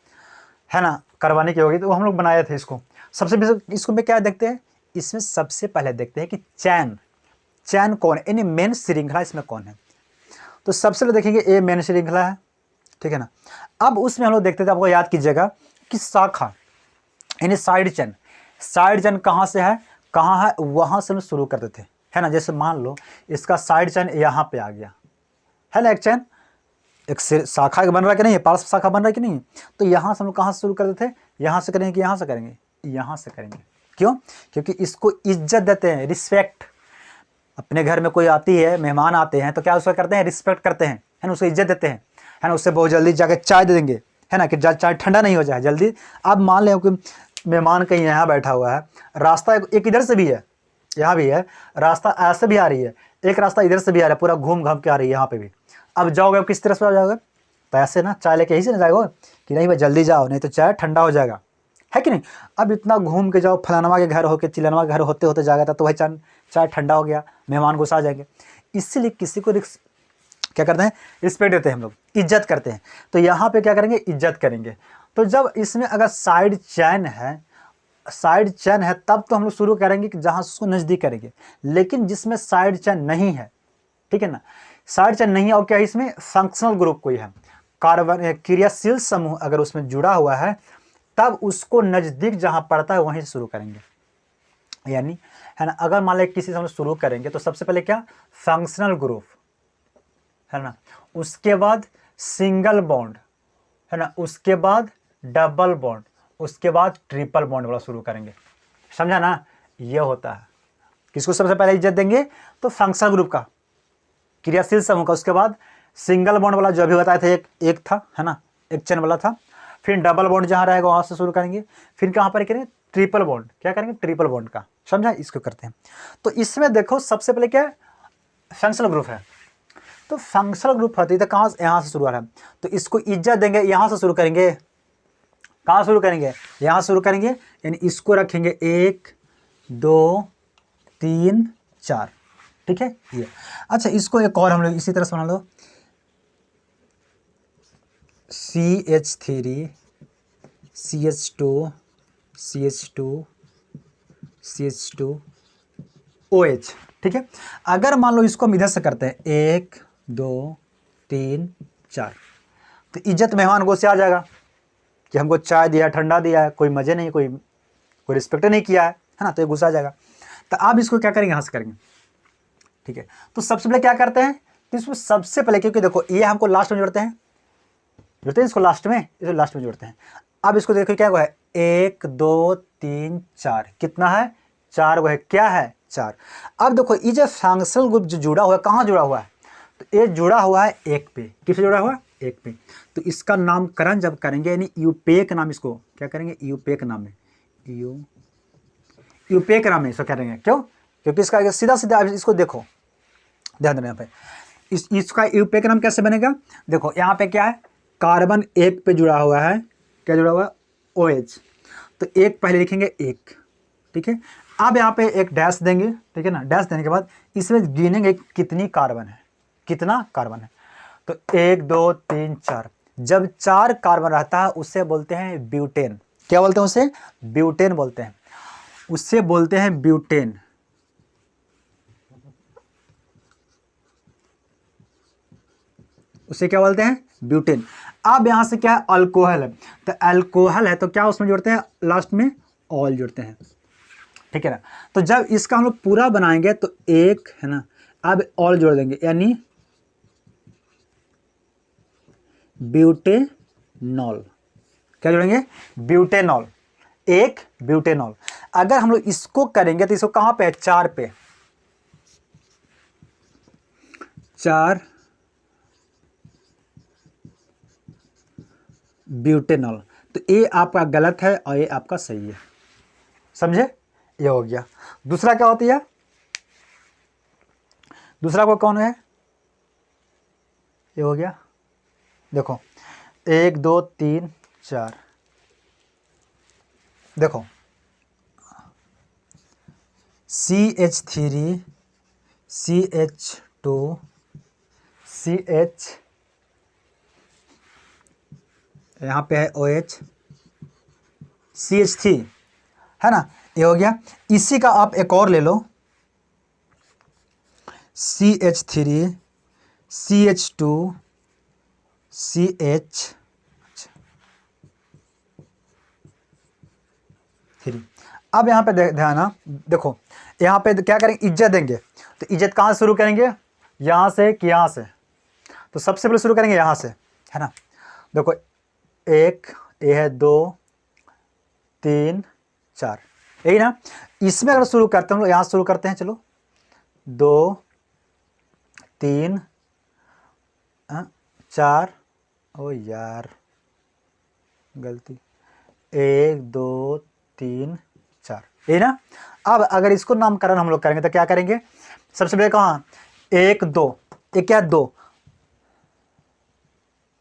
है ना करवाने की होगी, तो हम लोग बनाए थे इसको। सबसे पहले इसको में क्या देखते हैं, इसमें सबसे पहले देखते हैं कि चैन, चैन कौन है, यानी मेन श्रृंखला इसमें कौन है। तो सबसे पहले देखेंगे ए मेन श्रृंखला है, ठीक है ना। अब उसमें हम लोग देखते थे, आपको याद कीजिएगा कि शाखा यानी साइड चैन, साइड चैन कहाँ से है, कहाँ है, वहाँ से हम शुरू करते थे, है ना। जैसे मान लो इसका साइड चैन यहाँ पे आ गया, है ना, एक चैन, एक शाखा बन रहा है कि नहीं, पार्श्व शाखा बन रहा है कि नहीं। तो यहाँ से हम लोग कहाँ से शुरू करते थे, यहाँ से करेंगे कि यहाँ से करेंगे, यहाँ से करेंगे। क्यों, क्योंकि इसको इज्जत देते हैं, रिस्पेक्ट। अपने घर में कोई आती है, मेहमान आते हैं, तो क्या उसका करते हैं, रिस्पेक्ट करते हैं, है ना, उसको इज्जत देते हैं, है ना। उससे बहुत जल्दी जाकर चाय दे देंगे, है ना, कि चाय ठंडा नहीं हो जाए जल्दी। अब मान लें कि मेहमान कहीं यहाँ बैठा हुआ है, रास्ता एक इधर से भी है, यहाँ भी है, रास्ता ऐसे भी आ रही है, एक रास्ता इधर से भी आ रहा है, पूरा घूम घाम के आ रही है यहाँ पे भी। अब जाओगे, अब किस तरह से जाओगे, तो ऐसे ना चाय लेके यहीं से ना जाओगे कि नहीं भाई जल्दी जाओ, नहीं तो चाय ठंडा हो जाएगा, है कि नहीं। अब इतना घूम के जाओ, फलानवा के घर होके चिलनवा के घर होते होते जाएगा था, तो भाई चाय ठंडा हो गया, मेहमान गुस्सा आ जाएंगे। इसलिए किसी को क्या करते हैं, रिस्पेक्ट देते हैं हम लोग, इज्जत करते हैं। तो यहाँ पे क्या करेंगे, इज्जत करेंगे। तो जब इसमें अगर साइड चैन है, साइड चैन है, तब तो हम लोग शुरू करेंगे कि जहाँ उसको नज़दीक करेंगे। लेकिन जिसमें साइड चैन नहीं है, ठीक है ना, साइड चैन नहीं है, और क्या है इसमें फंक्शनल ग्रुप कोई है, कार्बन क्रियाशील समूह अगर उसमें जुड़ा हुआ है, तब उसको नज़दीक जहाँ पड़ता है वहीं से शुरू करेंगे, यानी, है ना। अगर मान लें किसी से हम शुरू करेंगे तो सबसे पहले क्या, फंक्शनल ग्रुप, है ना, उसके बाद सिंगल बॉन्ड, है ना, उसके बाद डबल बॉन्ड, उसके बाद ट्रिपल बॉन्ड वाला शुरू करेंगे, समझा ना। ये होता है, किसको सबसे पहले इज्जत देंगे, तो फंक्शनल ग्रुप का, क्रियाशील समूह का, उसके बाद सिंगल बॉन्ड वाला जो अभी बताए थे, एक था, है ना, एक चैन वाला था, फिर डबल बॉन्ड जहाँ रहेगा वहाँ से शुरू करेंगे, फिर कहाँ पर करेंगे, ट्रिपल बॉन्ड, क्या करेंगे, ट्रिपल बॉन्ड का, समझा, इसको करते हैं। तो इसमें देखो सबसे पहले क्या है, फंक्शनल ग्रुप है। तो फंक्शनल ग्रुप होती है तो कहाँ, यहाँ से शुरू हो रहा है, तो इसको इज्जत देंगे, यहाँ से शुरू करेंगे, कहाँ शुरू करेंगे, यहाँ शुरू करेंगे, यानी इसको रखेंगे 1 2 3 4, ठीक है ये। अच्छा, इसको एक और हम लोग इसी तरह से बना लो, CH3 CH2 CH2 CH2 OH, ठीक है। अगर मान लो इसको हम इधर से करते हैं 1 2 3 4, तो इज्जत मेहमान को से आ जाएगा कि हमको चाय दिया, ठंडा दिया है, कोई मजे नहीं, कोई रिस्पेक्ट नहीं किया है ना, तो ये गुस्सा आ जाएगा। तो आप इसको क्या करेंगे, यहाँ से करेंगे, ठीक है। तो सबसे पहले क्या करते हैं, तो इसमें सबसे पहले, क्योंकि देखो ये हमको लास्ट में जोड़ते हैं इसको लास्ट में, इसे लास्ट में जोड़ते हैं। अब इसको देखो क्या हुआ है, 1 2 3 4, कितना है, 4 वो है, क्या है, 4। अब देखो ये जो फंक्शनल ग्रुप जो जुड़ा हुआ है, कहाँ जुड़ा हुआ है, तो ये जुड़ा हुआ है 1 पे, किससे जुड़ा हुआ है, 1 पे। तो इसका नामकरण जब करेंगे, यानी यूपेक नाम, इसको क्या करेंगे, यूपेक नाम है, यूपेक नाम है इसको करेंगे। क्यों, क्योंकि इसका सीधा सीधा इसको देखो, ध्यान देना यहाँ पे, इसका यूपेक नाम कैसे बनेगा, देखो यहाँ पे क्या है, कार्बन 1 पे जुड़ा हुआ है, क्या जुड़ा हुआ है, OH, तो 1 पहले लिखेंगे 1, ठीक है। अब यहाँ पे एक डैश देंगे, ठीक है ना, डैश देने के बाद इसमें गिनेंगे कितनी कार्बन है, कितना कार्बन है, तो 1 2 3 4, जब 4 कार्बन रहता है उससे बोलते हैं ब्यूटेन, क्या बोलते हैं उसे, ब्यूटेन बोलते हैं, उससे बोलते हैं ब्यूटेन। उसे क्या बोलते हैं, ब्यूटेन। अब यहां से क्या है, अल्कोहल है, तो अल्कोहल है तो क्या उसमें जोड़ते हैं, लास्ट में ऑल जोड़ते हैं, ठीक है ना। तो जब इसका हम लोग पूरा बनाएंगे तो 1, है ना, अब ऑल जोड़ देंगे, यानी ब्यूटेनॉल, क्या जोड़ेंगे, ब्यूटेनॉल, 1 ब्यूटेनॉल। अगर हम लोग इसको करेंगे तो इसको कहां पे है, 4 पे, 4 ब्यूटेनॉल। तो ये आपका गलत है और ये आपका सही है, समझे, ये हो गया। दूसरा क्या होती है, दूसरा को कौन है, ये हो गया, देखो 1 2 3 4, देखो CH3 CH2 CH, यहाँ पे है OH, CH3 है ना, ये हो गया। इसी का आप एक और ले लो, CH3, CH2, CH3। अब यहाँ पे ध्यान, देखो यहाँ पे क्या करेंगे, इज्जत देंगे। तो इज्जत कहाँ से शुरू करेंगे, यहाँ से कि यहाँ से? तो सबसे पहले शुरू करेंगे यहाँ से, है ना। देखो एक, ये है 2 3 4, यही ना। इसमें अगर शुरू करते हैं हम लोग, यहाँ शुरू करते हैं, चलो 2 3 4, ओ यार गलती, 1 2 3 4, यही ना। अब अगर इसको नामकरण हम लोग करेंगे तो क्या करेंगे, सबसे पहले कहाँ 1 2, ये क्या है 2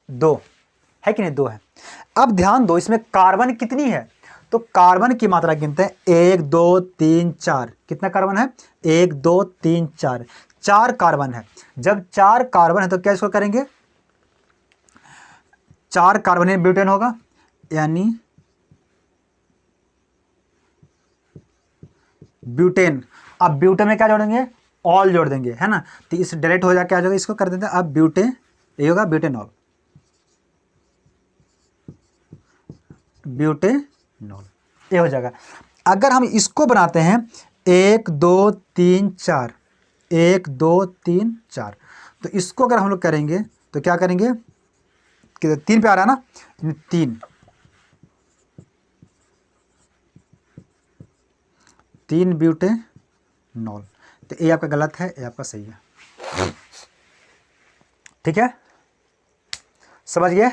2 है कि नहीं, 2 है। अब ध्यान दो, इसमें कार्बन कितनी है, तो कार्बन की मात्रा गिनते हैं, 1 2 3 4, कितना कार्बन है, 1 2 3 4, 4 कार्बन है। जब 4 कार्बन है तो क्या इसको करेंगे, 4 कार्बन ब्यूटेन होगा, यानी ब्यूटेन। अब ब्यूटेन में क्या जोड़ेंगे, ऑल जोड़ देंगे, है ना। तो इस डायरेक्ट हो जाए क्या जाएगा, इसको कर देते हैं अब ब्यूटेन, ये होगा ब्यूटेनॉल, ब्यूटेनॉल, ये हो जाएगा। अगर हम इसको बनाते हैं 1 2 3 4, 1 2 3 4, तो इसको अगर हम लोग करेंगे तो क्या करेंगे, 3 पे आ रहा है ना, 3 ब्यूटेनॉल। तो ये आपका गलत है, ये आपका सही है, ठीक है, समझ गए।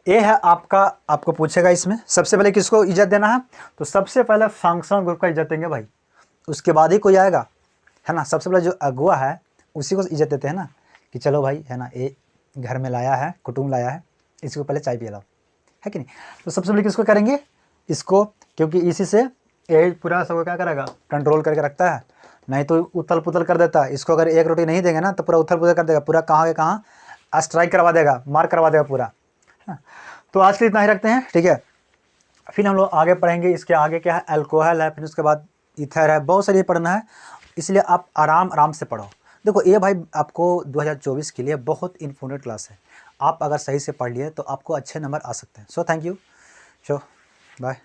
ये है आपका, आपको पूछेगा इसमें सबसे पहले किसको इज्जत देना है, तो सबसे पहले फंक्शनल ग्रुप का इज्जत देंगे भाई, उसके बाद ही कोई आएगा, है ना। सबसे पहले जो अगुआ है उसी को इज्जत देते हैं ना, कि चलो भाई, है ना, ये घर में लाया है, कुटुंब लाया है, इसको पहले चाय पिलाओ, है कि नहीं। तो सबसे पहले किसको करेंगे, इसको, क्योंकि इसी से ये पूरा सबको क्या करेगा, कंट्रोल करके रखता है, नहीं तो उथल पुथल कर देता है। इसको अगर एक रोटी नहीं देंगे ना तो पूरा उथल पुथल कर देगा, पूरा कहाँ के कहाँ स्ट्राइक करवा देगा, मार करवा देगा पूरा। तो आज के लिए इतना ही रखते हैं, ठीक है। फिर हम लोग आगे पढ़ेंगे, इसके आगे क्या है, अल्कोहल है, फिर उसके बाद ईथर है, बहुत सारी पढ़ना है, इसलिए आप आराम से पढ़ो। देखो ये भाई आपको 2024 के लिए बहुत इम्पोर्टेंट क्लास है, आप अगर सही से पढ़ लिए तो आपको अच्छे नंबर आ सकते हैं। So thank you, bye.